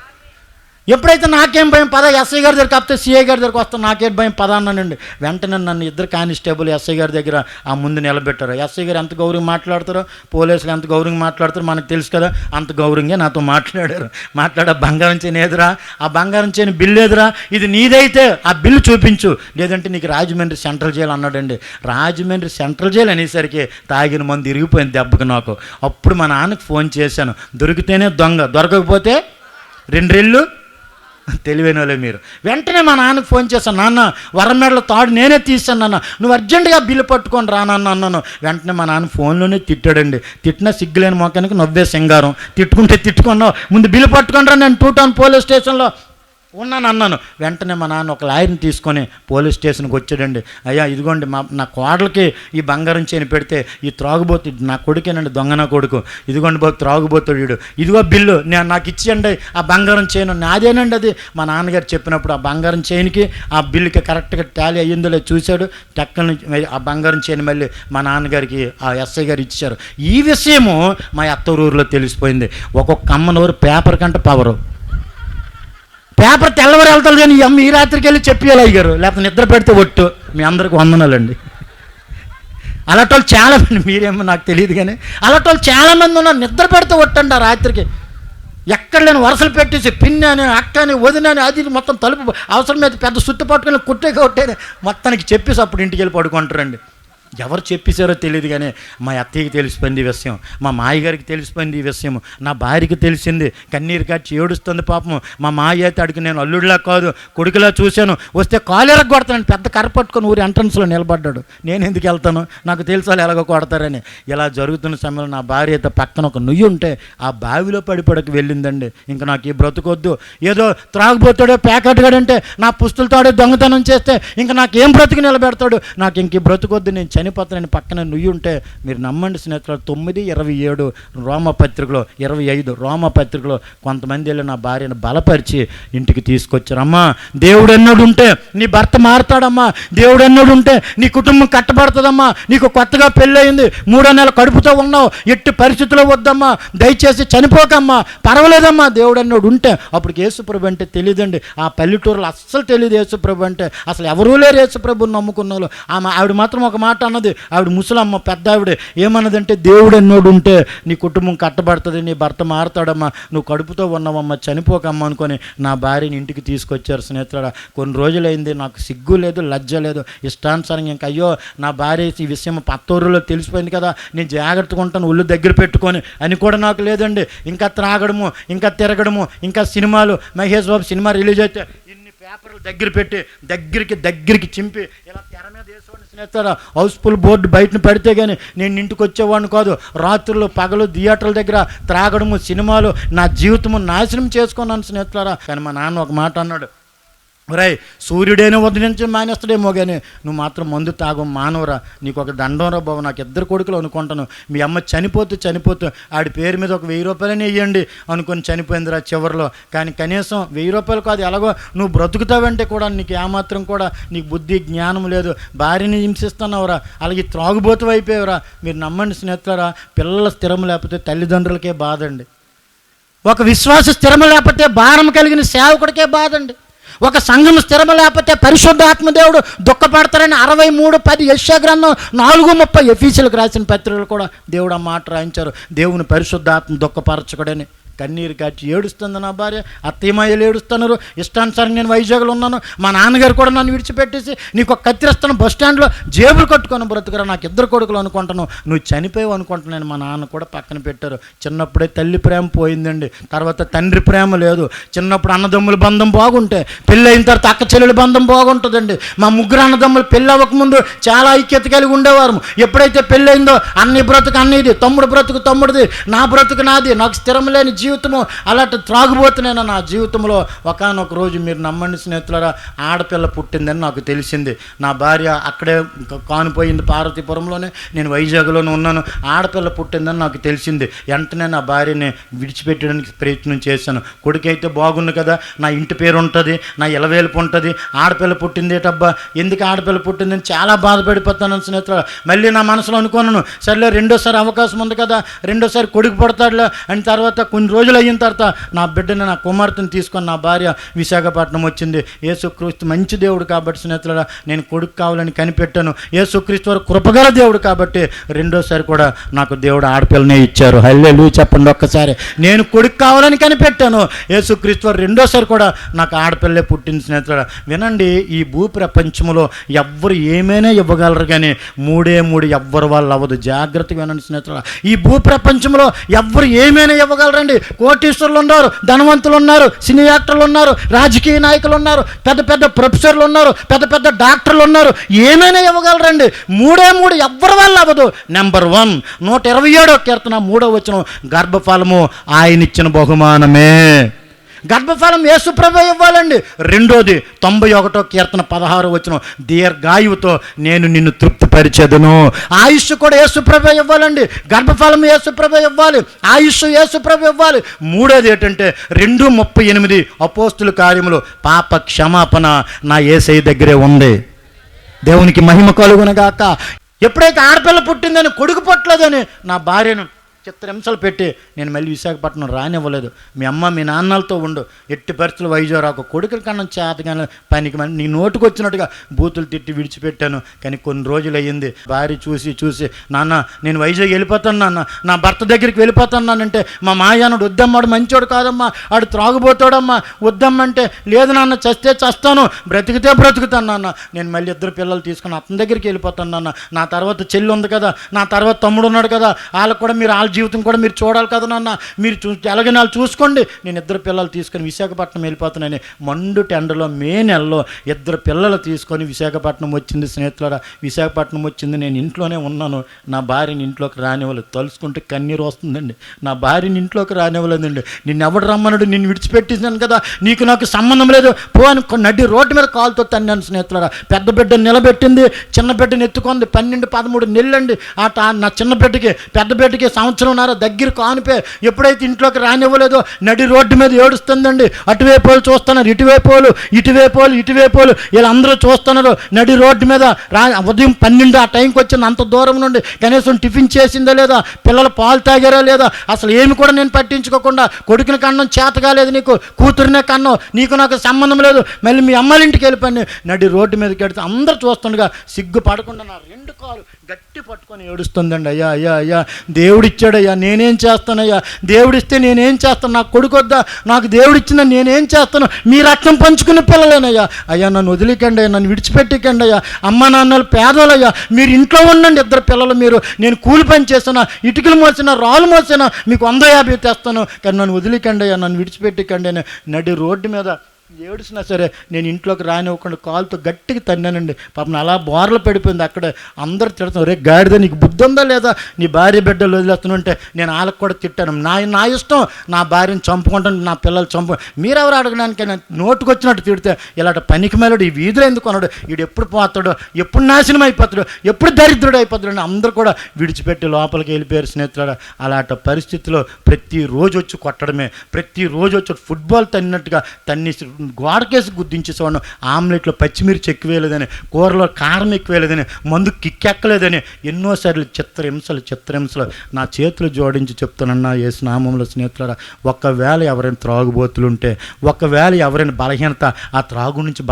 ఎప్పుడైతే నాకేం భయం, పద ఎస్ఐ గారి దగ్గర కాకపోతే సిఐ గారి దగ్గరకు వస్తాను, నాకేం భయం పద అన్నానండి. వెంటనే నన్ను ఇద్దరు కానిస్టేబుల్ ఎస్ఐ గారి దగ్గర ఆ ముందు నిలబెట్టారు. ఎస్ఐ గారు ఎంత గౌరవంగా మాట్లాడతారో, పోలీసులు ఎంత గౌరవంగా మాట్లాడతారో మనకు తెలుసు కదా, అంత గౌరవంగా నాతో మాట్లాడారు. బంగారం చేయని ఎదురా, ఆ బంగారం చేయని బిల్లు ఎదురా, ఇది నీదైతే ఆ బిల్లు చూపించు, లేదంటే నీకు రాజమండ్రి సెంట్రల్ జైలు అన్నాడండి. రాజమండ్రి సెంట్రల్ జైలు అనేసరికి తాగిన మంది ఇరిగిపోయింది దెబ్బకి నాకు. అప్పుడు మా నాన్నకు ఫోన్ చేశాను, దొరికితేనే దొంగ, దొరకకపోతే 2 రెళ్ళు. తెలివైన వాళ్ళే మీరు. వెంటనే మా నాన్నకు ఫోన్ చేశాను, నాన్న వరమేడల తాడు నేనే తీసాను నాన్న, నువ్వు అర్జెంటుగా బిల్లు పట్టుకొని రానన్న అన్నాను. వెంటనే మా నాన్న ఫోన్లోనే తిట్టాడండి. తిట్టినా సిగ్గులేని మొక్కనికి నవ్వే సింగారం. తిట్టుకున్నావు, ముందు బిల్లు పట్టుకొని రా, నేను 2 టౌన్ పోలీస్ స్టేషన్లో ఉన్నాను అన్నాను. వెంటనే మా నాన్న ఒక లాయర్ని తీసుకొని పోలీస్ స్టేషన్కి వచ్చాడండి. అయ్యా ఇదిగోండి నా కోడలకి ఈ బంగారం చేయని పెడితే ఈ త్రాగుబోతు, నా కొడుకేనండి, దొంగ నా కొడుకు, ఇదిగోండి బాబు త్రాగుబోతుడు వీడు, ఇదిగో బిల్లు నాకు ఇచ్చేయండి, ఆ బంగారం చేయను నాదేనండి. అది మా నాన్నగారు చెప్పినప్పుడు ఆ బంగారం చేయనికి ఆ బిల్లుకి కరెక్ట్గా టాలీ అయ్యిందో లేదు చూశాడు. టక్కని ఆ బంగారం చేయని మళ్ళీ మా నాన్నగారికి ఆ ఎస్ఐ గారు ఇచ్చారు. ఈ విషయము మా అత్తూరులో తెలిసిపోయింది. ఒక్కొక్క అమ్మనూరు పేపర్ కంటే పవరు. పేపర్ తెల్లవారు వెళ్తారు కానీ అమ్మ ఈ రాత్రికి వెళ్ళి చెప్పేయాలి అయ్యారు, లేకపోతే నిద్ర పెడితే ఒట్టు. మీ అందరికి వందనాలండి. అలాంటి చాలామంది, మీరేమో నాకు తెలియదు కానీ అలాంటి చాలామంది ఉన్నారు. నిద్ర పెడితే ఒట్టండి ఆ రాత్రికి. ఎక్కడ లేని వరుసలు పెట్టేసి పిన్ని అని, అక్క అని, వదిన అని, అది మొత్తం తలుపు అవసరమైతే పెద్ద సుత్తి పట్టుకొని కొట్టేది మొత్తానికి చెప్పేసి అప్పుడు ఇంటికి వెళ్ళి పడుకుంటారండి. ఎవరు చెప్పేశారో తెలియదు కానీ మా అత్తయ్యకి తెలిసిపోయింది ఈ విషయం, మా మాయగారికి తెలిసిపోయింది ఈ విషయం, నా భార్యకి తెలిసింది. కన్నీరు కాచి ఏడుస్తుంది పాపం. మా మాయ అయితే అడిగి నేను అల్లుడిలా కాదు కొడుకులా చూశాను, వస్తే కాలేరకు కొడతాను, పెద్ద కర్ర పట్టుకొని ఊరి ఎంట్రన్స్లో నిలబడ్డాడు. నేను ఎందుకు వెళ్తాను, నాకు తెలుసాలి ఎలాగో కొడతారని. ఇలా జరుగుతున్న సమయంలో నా భార్య అయితే పక్కన ఒక నుయ్యి ఉంటే ఆ బావిలో పడిపడకు వెళ్ళిందండి. ఇంకా నాకు ఈ బ్రతుకొద్దు, ఏదో త్రాగుపోతాడో ప్యాకెట్గాడంటే నా పుస్తులతోడే దొంగతనం చేస్తే ఇంకా నాకు ఏం బ్రతుకు నిలబెడతాడు, నాకు ఇంక ఈ బ్రతుకొద్దు, నేను చనిపోతానని పక్కన నుయ్యి ఉంటే మీరు నమ్మండి స్నేహితులు, 9:27 రోమపత్రికలో 25 రోమపత్రికలో కొంతమంది వెళ్ళి నా భార్యను బలపరిచి ఇంటికి తీసుకొచ్చారు. అమ్మా దేవుడు ఎన్నడు ఉంటే నీ భర్త మారుతాడమ్మా, దేవుడు ఎన్నడు ఉంటే నీ కుటుంబం కట్టబడుతుందమ్మా, నీకు కొత్తగా పెళ్ళయింది, 3వ నెల కడుపుతో ఉన్నావు, ఎట్టి పరిస్థితుల్లో వద్దమ్మా, దయచేసి చనిపోకమ్మా, పర్వాలేదమ్మా, దేవుడు ఎన్నడు ఉంటే. అప్పుడు యేసుప్రభు అంటే తెలియదండి, ఆ పల్లెటూరులో అస్సలు తెలియదు యేసుప్రభు అంటే, అసలు ఎవరూ లేరు యేసుప్రభుని నమ్ముకున్న వాళ్ళు. ఆవిడ మాత్రం ఒక మాట అన్నది, ఆవిడ ముసలమ్మ పెద్ద ఆవిడ ఏమన్నదంటే, దేవుడు ఎన్నోడు ఉంటే నీ కుటుంబం కట్టబడుతుంది, నీ భర్త మారుతాడమ్మా, నువ్వు కడుపుతో ఉన్నావమ్మా, చనిపోకమ్మా అనుకొని నా భార్యని ఇంటికి తీసుకొచ్చారు. స్నేహితుడా కొన్ని రోజులైంది, నాకు సిగ్గు లేదు, లజ్జ లేదు, ఇష్టానుసారంగా ఇంకా అయ్యో నా భార్య ఈ విషయం పత్తూరులో తెలిసిపోయింది కదా, నేను జాగ్రత్తగా ఉంటాను ఒళ్ళు దగ్గర పెట్టుకొని అని కూడా నాకు లేదండి. ఇంకా త్రాగడము, ఇంకా తిరగడము, ఇంకా సినిమాలు, మహేష్ బాబు సినిమా రిలీజ్ అయితే పేపర్లు దగ్గర పెట్టి దగ్గరికి చింపి ఇలా తెర మీద వేసేవాడిని స్నేహితుడా. హౌస్ఫుల్ బోర్డు బయటను పెడితే కానీ నేను ఇంటికి వచ్చేవాడిని కాదు. రాత్రులు పగలు థియేటర్ల దగ్గర త్రాగడము, సినిమాలు, నా జీవితము నాశనం చేసుకున్నాను స్నేహితులారా. కానీ మా నాన్న ఒక మాట అన్నాడు, రై సూర్యుడైనా ఉదయించి మానేస్తాడేమో కానీ నువ్వు మాత్రం మందు తాగం మానవరా, నీకు ఒక దండంరా బాబు, నాకు 2 కొడుకులు అనుకుంటాను, మీ అమ్మ చనిపోతూ ఆడి పేరు మీద ఒక 1000 రూపాయలని ఇవ్వండి అనుకొని చనిపోయిందిరా చివరిలో. కానీ కనీసం 1000 రూపాయలు కాదు, ఎలాగో నువ్వు బ్రతుకుతావంటే కూడా నీకు ఏమాత్రం కూడా నీకు బుద్ధి జ్ఞానం లేదు, భార్యని హింసిస్తున్నావురా, అలాగే త్రాగుబోతు అయిపోయావురా. మీరు నమ్మండి స్నేహితులారా, పిల్లల స్థిరం లేకపోతే తల్లిదండ్రులకే బాధండి, ఒక విశ్వాస స్థిరం లేకపోతే భారం కలిగిన సేవకుడికే బాధండి, ఒక సంఘం స్థిరం లేకపోతే పరిశుద్ధాత్మ దేవుడు దుఃఖపడతారని 63:10 యెషయా గ్రంథం 4:30 ఎఫీసీయులకు రాసిన పత్రికలు కూడా దేవుడు ఆ మాట రాయించారు. దేవుని పరిశుద్ధాత్మ దుఃఖపరచకడని. కన్నీరు కాచి ఏడుస్తుంది నా భార్య, అత్తయ్యమాయలు ఏడుస్తున్నారు. ఇష్టానుసారంగా నేను వైజాగ్లో ఉన్నాను, మా నాన్నగారు కూడా నన్ను విడిచిపెట్టేసి నీకు ఒక కత్తిరిస్తాను, బస్ స్టాండ్లో జేబులు కట్టుకొని బ్రతుకురా, నాకు 2 కొడుకులు అనుకుంటాను, నువ్వు చనిపోయావు అనుకుంటున్నాను. మా నాన్న కూడా పక్కన పెట్టారు. చిన్నప్పుడే తల్లి ప్రేమ పోయిందండి, తర్వాత తండ్రి ప్రేమ లేదు. చిన్నప్పుడు అన్నదమ్ముల బంధం బాగుంటే పెళ్ళి అయిన తర్వాత అక్క చెల్లెల బంధం బాగుంటుందండి. మా 3 అన్నదమ్ములు పెళ్ళి అవ్వకముందు చాలా ఐక్యత కలిగి ఉండేవారు. ఎప్పుడైతే పెళ్ళయిందో అన్ని బ్రతుకు అన్నిది, తమ్ముడు బ్రతుకు తమ్ముడిది, నా బ్రతుకు నాది, నాకు స్థిరం లేని జీవితము, అలాంటి త్రాగుబోతునైనా నా జీవితంలో ఒకానొక రోజు మీరు నమ్మండి స్నేహితులారా, ఆడపిల్ల పుట్టిందని నాకు తెలిసింది. నా భార్య అక్కడే కానిపోయింది పార్వతీపురంలోనే, నేను వైజాగ్లోనే ఉన్నాను. ఆడపిల్ల పుట్టిందని నాకు తెలిసింది. వెంటనే నా భార్యని విడిచిపెట్టడానికి ప్రయత్నం చేశాను. కొడుకైతే బాగుంది కదా, నా ఇంటి పేరు ఉంటుంది, నా ఇలవేలుపు ఉంటుంది. ఆడపిల్ల పుట్టిందేటబ్బా, ఎందుకు ఆడపిల్ల పుట్టిందని చాలా బాధపడిపోతాను స్నేహితులారా. మళ్ళీ నా మనసులో అనుకున్నాను, సర్లే రెండోసారి అవకాశం ఉంది కదా, రెండోసారి కొడుకు పడతాడులే అని. తర్వాత కొన్ని రోజులు అయిన తర్వాత నా బిడ్డని, నా కుమార్తెను తీసుకొని నా భార్య విశాఖపట్నం వచ్చింది. యేసుక్రీస్తు మంచి దేవుడు కాబట్టి స్నేహితులారా, నేను కొడుకు కావాలని కనిపెట్టాను. యేసుక్రీస్తు వారు కృపగల దేవుడు కాబట్టి రెండోసారి కూడా నాకు దేవుడు ఆడపిల్లనే ఇచ్చారు. హల్లెలూయా చెప్పండి ఒక్కసారి. నేను కొడుకు కావాలని కనిపెట్టాను, యేసుక్రీస్తు వారు రెండోసారి కూడా నాకు ఆడపిల్లే పుట్టింది. స్నేహితులారా వినండి, ఈ భూ ప్రపంచంలో ఎవ్వరు ఏమైనా ఇవ్వగలరు కానీ మూడే మూడు ఎవ్వరు వాళ్ళు అవ్వదు. జాగ్రత్తగా వినండి స్నేహితులారా, ఈ భూ ప్రపంచంలో ఎవ్వరు ఏమైనా ఇవ్వగలరండి. కోటీశ్వరులు ఉన్నారు, ధనవంతులు ఉన్నారు, సినీ యాక్టర్లు ఉన్నారు, రాజకీయ నాయకులు ఉన్నారు, పెద్ద పెద్ద ప్రొఫెసర్లు ఉన్నారు, పెద్ద పెద్ద డాక్టర్లు ఉన్నారు, ఏమైనా ఇవ్వగలరండి. మూడే మూడు ఎవ్వరి వల్ల అవ్వదు. నెంబర్ 1 127వ కీర్తన 3వ వచనం, గర్భఫలము ఆయన ఇచ్చిన బహుమానమే. గర్భఫలం యేసుప్రభు ఇవ్వాలండి. రెండోది 91వ కీర్తన 16వ వచనం, దీర్ఘాయువుతో నేను నిన్ను తృప్తిపరిచెదను. ఆయుష్ కూడా యేసుప్రభు ఇవ్వాలండి. గర్భఫలం యేసుప్రభు ఇవ్వాలి, ఆయుష్ యేసుప్రభు ఇవ్వాలి. మూడోది ఏంటంటే 2:38 అపోస్తుల కార్యములు, పాప క్షమాపణ నా యేసయ్య దగ్గరే ఉంది. దేవునికి మహిమ కలుగునగాక. ఎప్పుడైతే ఆడపిల్ల పుట్టిందని, కొడుకు పుట్టలేదని నా భార్యను చిత్రహింసలు పెట్టి నేను మళ్ళీ విశాఖపట్నం రానివ్వలేదు. మీ అమ్మ మీ నాన్నలతో ఉండు, ఎట్టి పరిస్థితులు వైజాగ్ రాకు, కొడుకుల కన్నా చేతగానే పనికి మళ్ళీ నీ నోటుకు వచ్చినట్టుగా బూతులు తిట్టి విడిచిపెట్టాను. కానీ కొన్ని రోజులు అయ్యింది, భార్య చూసి నాన్న నేను వైజాగ్ వెళ్ళిపోతాను నాన్న, నా భర్త దగ్గరికి వెళ్ళిపోతాను నానంటే, మా మాయానుడు వద్దమ్మాడు మంచోడు కాదమ్మా, ఆడు త్రాగుబోతాడమ్మా, వద్దమ్మంటే లేదు నాన్న, చస్తే చస్తాను, బ్రతికితే బ్రతుకుతాను నాన్న, నేను మళ్ళీ 2 పిల్లలు తీసుకుని అతని దగ్గరికి వెళ్ళిపోతాను నాన్న, నా తర్వాత చెల్లి ఉంది కదా, నా తర్వాత తమ్ముడు ఉన్నాడు కదా, వాళ్ళకు కూడా మీరు వాళ్ళ జీవితం కూడా మీరు చూడాలి కదా నాన్న, మీరు ఎలాగ నాలు చూసుకోండి, నేను 2 పిల్లలు తీసుకొని విశాఖపట్నం వెళ్ళిపోతున్నాను. మండు టెండలో మే నెలలో 2 పిల్లలు తీసుకొని విశాఖపట్నం వచ్చింది. స్నేహితులారా విశాఖపట్నం వచ్చింది, నేను ఇంట్లోనే ఉన్నాను. నా భార్యని ఇంట్లోకి రానివ్వలేదు. తలుసుకుంటే కన్నీరు వస్తుందండి. నా భార్యని ఇంట్లోకి రానివ్వలేదండి. నిన్ను ఎవడు రమ్మన్నాడు, నిన్ను విడిచిపెట్టేసాను కదా, నీకు నాకు సంబంధం లేదు పో అని నడి రోడ్డు మీద కాలుతో తన్నాను. స్నేహితులారా పెద్ద బిడ్డను నిలబెట్టింది, చిన్న బిడ్డను ఎత్తుకుంది. 12-13 నెలలండి నా చిన్న బిడ్డకి, పెద్ద బిడ్డకి సంవత్సరం దగ్గర కానిపే. ఎప్పుడైతే ఇంట్లోకి రానివ్వలేదో నడి రోడ్డు మీద ఏడుస్తుందండి. అటువైపు వాళ్ళు చూస్తున్నారు, ఇటువైపు వాళ్ళు వీళ్ళందరూ చూస్తున్నారు. నడి రోడ్డు మీద ఉదయం 12 ఆ టైంకి వచ్చింది. అంత దూరం నుండి కనీసం టిఫిన్ చేసిందా లేదా, పిల్లలు పాలు తాగారా లేదా, అసలు ఏమి కూడా నేను పట్టించుకోకుండా, కొడుకుని కన్నం చేత కాలేదు నీకు, కూతురునే కన్నం, నీకు నాకు సంబంధం లేదు, మళ్ళీ మీ అమ్మాళ్ళ ఇంటికి వెళ్ళిపోయి నడి రోడ్డు మీదకి వెళ్తే అందరూ చూస్తుండగా సిగ్గు పడకుండా నా 2 కాలు గట్టి పట్టుకొని ఏడుస్తుందండి. అయ్యా దేవుడిచ్చాడయ్యా, నేనేం చేస్తానయ్యా, దేవుడిస్తే నేనేం చేస్తాను, నాకు కొడుకు వద్దా, నాకు దేవుడిచ్చిందని నేనేం చేస్తాను, మీ రక్తం పంచుకునే పిల్లలేనయ్యా, అయ్యా నన్ను వదిలికండి అయ్యా, నన్ను విడిచిపెట్టికండి అయ్యా, అమ్మ నాన్నలు పేదోళ్ళయ్యా, మీరు ఇంట్లో ఉండండి 2 పిల్లలు, మీరు నేను కూలి పని చేస్తున్నా, ఇటుకలు మోసినా, రాళ్ళు మోసినా మీకు 150 తెస్తాను, కానీ నన్ను వదిలికండి అయ్యా, నన్ను విడిచిపెట్టికండి అని నడి రోడ్డు మీద ఏడుసినా సరే నేను ఇంట్లోకి రానివ్వకుండా కాలుతో గట్టిగా తన్నానండి. పాపం అలా బోర్లు పడిపోయింది. అక్కడ అందరూ తిడుతున్నారు, రే గాడిద నీకు బుద్ధి ఉందా లేదా, నీ భార్య బిడ్డలు వదిలేస్తుంటే. నేను వాళ్ళకి కూడా తిట్టాను, నా ఇష్టం, నా భార్యను చంపుకుంటాను, నా పిల్లలు మీరెవరు అడగడానికి, నోటుకు వచ్చినట్టు తిడితే ఇలాంటి పనికి మేలడు ఈ వీధిలో ఎందుకు అన్నాడు, వీడు ఎప్పుడు పోతాడు, ఎప్పుడు నాశనం అయిపోతాడు, ఎప్పుడు దరిద్రుడు అయిపోతాడు అని అందరూ కూడా విడిచిపెట్టి లోపలికి వెళ్ళిపోయారు. స్నేహితులారా అలాంటి పరిస్థితిలో ప్రతిరోజు వచ్చి కొట్టడమే, ప్రతిరోజు వచ్చి ఫుట్బాల్ తన్నినట్టుగా తన్నేసి గోడకేసి గుద్దించేసేవాడు. ఆమ్లెట్లో పచ్చిమిర్చి ఎక్కువేయలేదని, కూరలో కారం ఎక్కువేయలేదని, మందు కిక్కెక్కలేదని ఎన్నోసార్లు చిత్రహింసలు నా చేతులు జోడించి చెప్తానన్నా యేసు నామములో. స్నేహితులారా ఒకవేళ ఎవరైనా త్రాగుబోతులు ఉంటే, ఒకవేళ ఎవరైనా బలహీనత ఆ త్రాగు నుంచి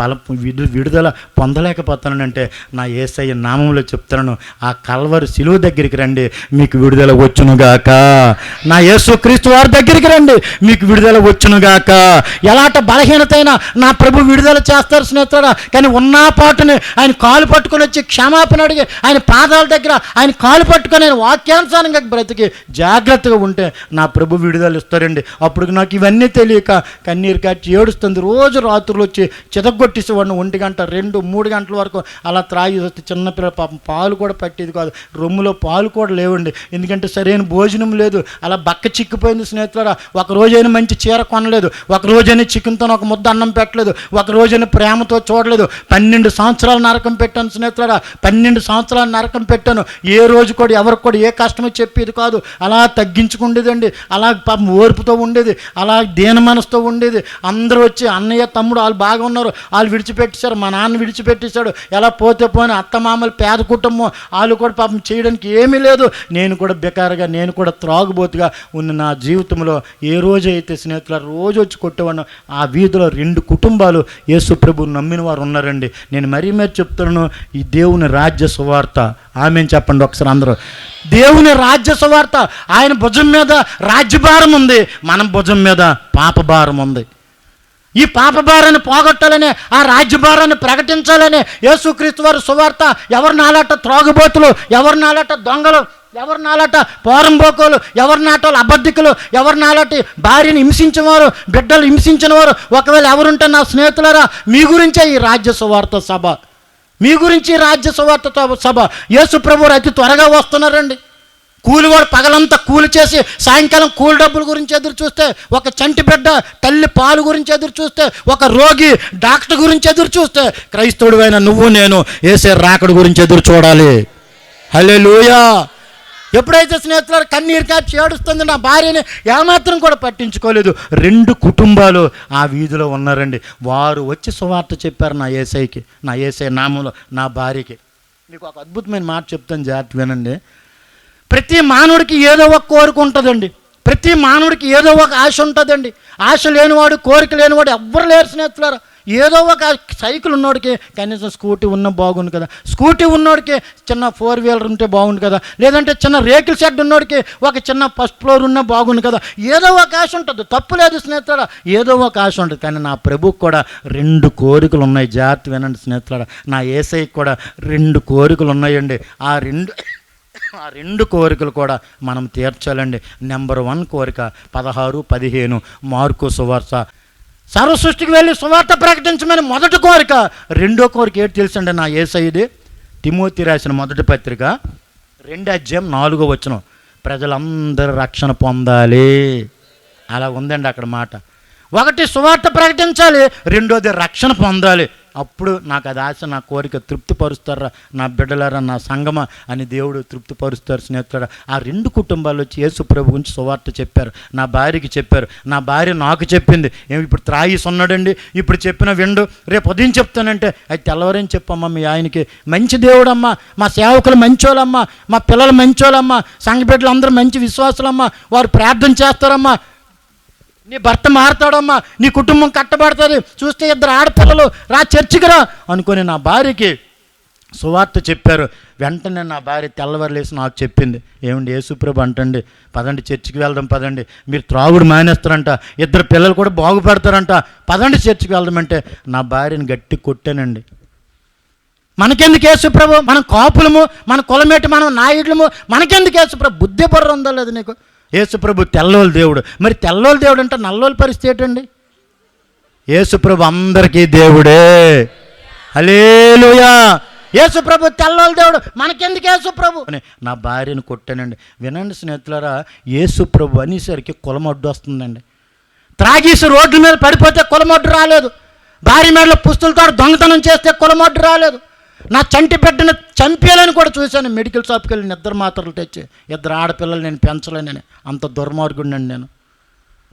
విడుదల పొందలేకపోతానంటే నా యేసయ్య నామములో చెప్తాను, ఆ కల్వరి శిలువ దగ్గరికి రండి, మీకు విడుదల వచ్చునుగాక. నా యేసుక్రీస్తు వారి దగ్గరికి రండి, మీకు విడుదల వచ్చునుగాక. ఎలాంటి బలహీనత అయినా నా ప్రభు విడుదల చేస్తారు స్నేహితుడా. కానీ ఉన్న పాటుని ఆయన కాలు పట్టుకొని వచ్చి క్షమాపణ అడిగి ఆయన పాదాల దగ్గర ఆయన కాలు పట్టుకొని ఆయన వాక్యానుసారంగా బ్రతికి జాగ్రత్తగా ఉంటే నా ప్రభు విడుదల ఇస్తారండి. అప్పుడు నాకు ఇవన్నీ తెలియక కన్నీరు కాచి ఏడుస్తుంది. రోజు రాత్రులు వచ్చి చితగొట్టేసేవాడిని 1 గంట 2, 3 గంటల వరకు అలా త్రాగి వస్తే చిన్నపిల్ల పాపం పాలు కూడా పట్టేది కాదు, రొమ్ములో పాలు కూడా లేవండి. ఎందుకంటే సరైన భోజనం లేదు, అలా బక్క చిక్కిపోయింది స్నేహితులారా. ఒక రోజైనా మంచి చీర కొనలేదు, ఒక రోజైనా చికెన్తో ఒక ముద్ద అన్నం పెట్టలేదు, ఒక రోజైనా ప్రేమతో చూడలేదు. 12 సంవత్సరాలు నరకం పెట్టాను స్నేహితులారా, 12 సంవత్సరాలు నరకం పెట్టాను. ఏ రోజు కూడా ఎవరికి కూడా ఏ కష్టమో చెప్పేది కాదు. అలా తగ్గించుకుండేదండి, అలా పాపం ఓర్పుతో ఉండేది, అలా దీన మనసుతో ఉండేది. అందరూ వచ్చి అన్నయ్య తమ్ముడు వాళ్ళు బాగా ఉన్నారు, వాళ్ళు విడిచిపెట్టేశారు, మా నాన్న విడిచిపెట్టేశాడు, ఎలా పోతే పోయిన అత్త మామలు పేద కుటుంబం, వాళ్ళు కూడా పాపం చేయడానికి ఏమీ లేదు. నేను కూడా బెకారుగా, నేను కూడా త్రాగుబోతుగా ఉన్న నా జీవితంలో ఏ రోజు అయితే స్నేహితులు రోజు వచ్చి కొట్టేవాడిని, ఆ వీధిలో 2 కుటుంబాలు యేసు ప్రభువు నమ్మిన వారు ఉన్నారండి. నేను మరీ చెప్తున్నాను, ఈ దేవుని రాజ్య సువార్త ఆమేన్ చెప్పండి ఒకసారి అందరూ. దేవుని రాజ్య సువార్త, ఆయన భుజం మీద రాజ్యభారం ఉంది, మన భుజం మీద పాపభారం ఉంది. ఈ పాపభారాన్ని పోగొట్టాలని, ఆ రాజ్యభారాన్ని ప్రకటించాలని యేసుక్రీస్తు వారి సువార్త ఎవరి నాలాట త్రాగుబోతులు, ఎవరి నాలాట దొంగలు, ఎవరి నాలాట పోరంబోకోలు, ఎవరి నాటోళ్ళు అబద్ధికులు, ఎవరి నాలాంటి భార్యను హింసించేవారు, బిడ్డలు హింసించిన వారు ఒకవేళ ఎవరుంటే నా స్నేహితులారా, మీ గురించే ఈ రాజ్య సువార్త సభ, మీ గురించి రాజ్య సువార్త సభ. యేసు ప్రభువు అతి త్వరగా వస్తున్నారండి. కూలివాడు పగలంతా కూలి చేసి సాయంకాలం కూలి డబ్బుల గురించి ఎదురు చూస్తే, ఒక చంటి బిడ్డ తల్లి పాలు గురించి ఎదురు చూస్తే, ఒక రోగి డాక్టర్ గురించి ఎదురు చూస్తే, క్రైస్తవుడైన నువ్వు నేను యేసే రాకడ గురించి ఎదురు చూడాలి. హల్లెలూయా. ఎప్పుడైతే స్నేహితులు కన్నీరు కాచి ఏడుస్తుంది, నా భార్యని ఏమాత్రం కూడా పట్టించుకోలేదు. 2 కుటుంబాలు ఆ వీధిలో ఉన్నారండి. వారు వచ్చి సువార్త చెప్పారు నా యేసయ్యకి, నా యేసయ్య నామంలో నా భార్యకి. మీకు ఒక అద్భుతమైన మాట చెప్తాను, జాగ్రత్త వినండి. ప్రతి మానవుడికి ఏదో ఒక కోరిక ఉంటుందండి, ప్రతి మానవుడికి ఏదో ఒక ఆశ ఉంటుందండి. ఆశ లేనివాడు, కోరిక లేనివాడు ఎవ్వరు లేరు స్నేహితులారా. ఏదో ఒక సైకిల్ ఉన్నోడికి కనీసం స్కూటీ ఉన్న బాగుంది కదా, స్కూటీ ఉన్నోడికి చిన్న 4 వీలర్ ఉంటే బాగుంది కదా, లేదంటే చిన్న రేకుల షెడ్ ఉన్నోడికి ఒక చిన్న ఫస్ట్ ఫ్లోర్ ఉన్న బాగుంది కదా. ఏదో ఒక ఆశ ఉంటుంది, తప్పు లేదు స్నేహితులారా, ఏదో ఒక ఆశ ఉంటుంది. కానీ నా ప్రభువుకు కూడా 2 కోరికలు ఉన్నాయి. జాగ్రత్త వినండి స్నేహితులారా, నా యేసయ్యకి కూడా 2 కోరికలు ఉన్నాయండి. ఆ రెండు కోరికలు కూడా మనం తీర్చాలండి. నెంబర్ 1 కోరిక 16, 15 మార్కు సువార్త, సర్వ సృష్టికి వెళ్ళి సువార్త ప్రకటించమని మొదటి కోరిక. 2వ కోరిక ఏంటి తెలుసండి నా యేసయ్యది? తిమోతి రాసిన మొదటి పత్రిక 2వ అధ్యాయం 4వ వచనం, ప్రజలందరూ రక్షణ పొందాలి. అలా ఉందండి అక్కడ మాట. 1 సువార్త ప్రకటించాలి, 2వది రక్షణ పొందాలి. అప్పుడు నాకు అది ఆశ, నా కోరిక తృప్తిపరుస్తారా నా బిడ్డలారా, నా సంగమ అని దేవుడు తృప్తిపరుస్తారు స్నేహితులారా. ఆ 2 కుటుంబాలు వచ్చి యేసు ప్రభు గురించి సువార్త చెప్పారు, నా భార్యకి చెప్పారు. నా భార్య నాకు చెప్పింది, ఇప్పుడు త్రాగిస్ ఉన్నాడండి, ఇప్పుడు చెప్పిన విండు, రేపు ఉదయం చెప్తానంటే అది తెల్లవారేం చెప్పమ్మా మీ ఆయనకి, మంచి దేవుడమ్మా, మా సేవకులు మంచోళ్ళమ్మా, మా పిల్లలు మంచోళ్ళమ్మా, సంఘ బిడ్డలు అందరూ మంచి విశ్వాసులమ్మా, వారు ప్రార్థన చేస్తారమ్మా, నీ భర్త మారుతాడమ్మా, నీ కుటుంబం కట్టబడుతుంది, చూస్తే 2 ఆడపిల్లలు రా చర్చికి రా అనుకొని నా భార్యకి సువార్త చెప్పారు. వెంటనే నా భార్య తెల్లవారులేసి నాకు చెప్పింది, ఏమండి యేసుప్రభు అంటండి, పదండి చర్చికి వెళ్దాం, పదండి, మీరు త్రాగుడు మానేస్తారంట, 2 పిల్లలు కూడా బాగుపడతారంట, పదండి చర్చికి వెళ్దామంటే నా భార్యని గట్టి కొట్టానండి. మనకెందుకు యేసుప్రభు, మనం కాపులము, మన కులమేటి, మనం నాయుడులము, మనకెందుకు యేసుప్రభు? బుద్ధి బుర్ర ఉందా లేదు నీకు? యేసుప్రభు తెల్లోళ్ళ దేవుడు. మరి తెల్లోళ్ళ దేవుడు అంటే నల్లోళ్ళ పరిస్థితి ఏంటండి? యేసుప్రభు అందరికీ దేవుడే. హల్లెలూయా. యేసుప్రభు తెల్లోళ్ళ దేవుడు, మనకెందుకు యేసుప్రభు అని నా భార్యను కొట్టానండి. వినండి స్నేహితులారా, యేసుప్రభు అనేసరికి కులమొడ్డు వస్తుందండి. త్రాగీసి రోడ్ల మీద పడిపోతే కులమొడ్డు రాలేదు, భార్య మేడలో పుస్తులతో దొంగతనం చేస్తే కులమొడ్డు రాలేదు. నా చంటి బిడ్డను చంపేయాలని కూడా చూశాను. మెడికల్ షాప్కి వెళ్ళి నిద్ర మాత్రలు తెచ్చి 2 ఆడపిల్లలు నేను పెంచలేనని, అంత దుర్మార్గుడినండి నేను.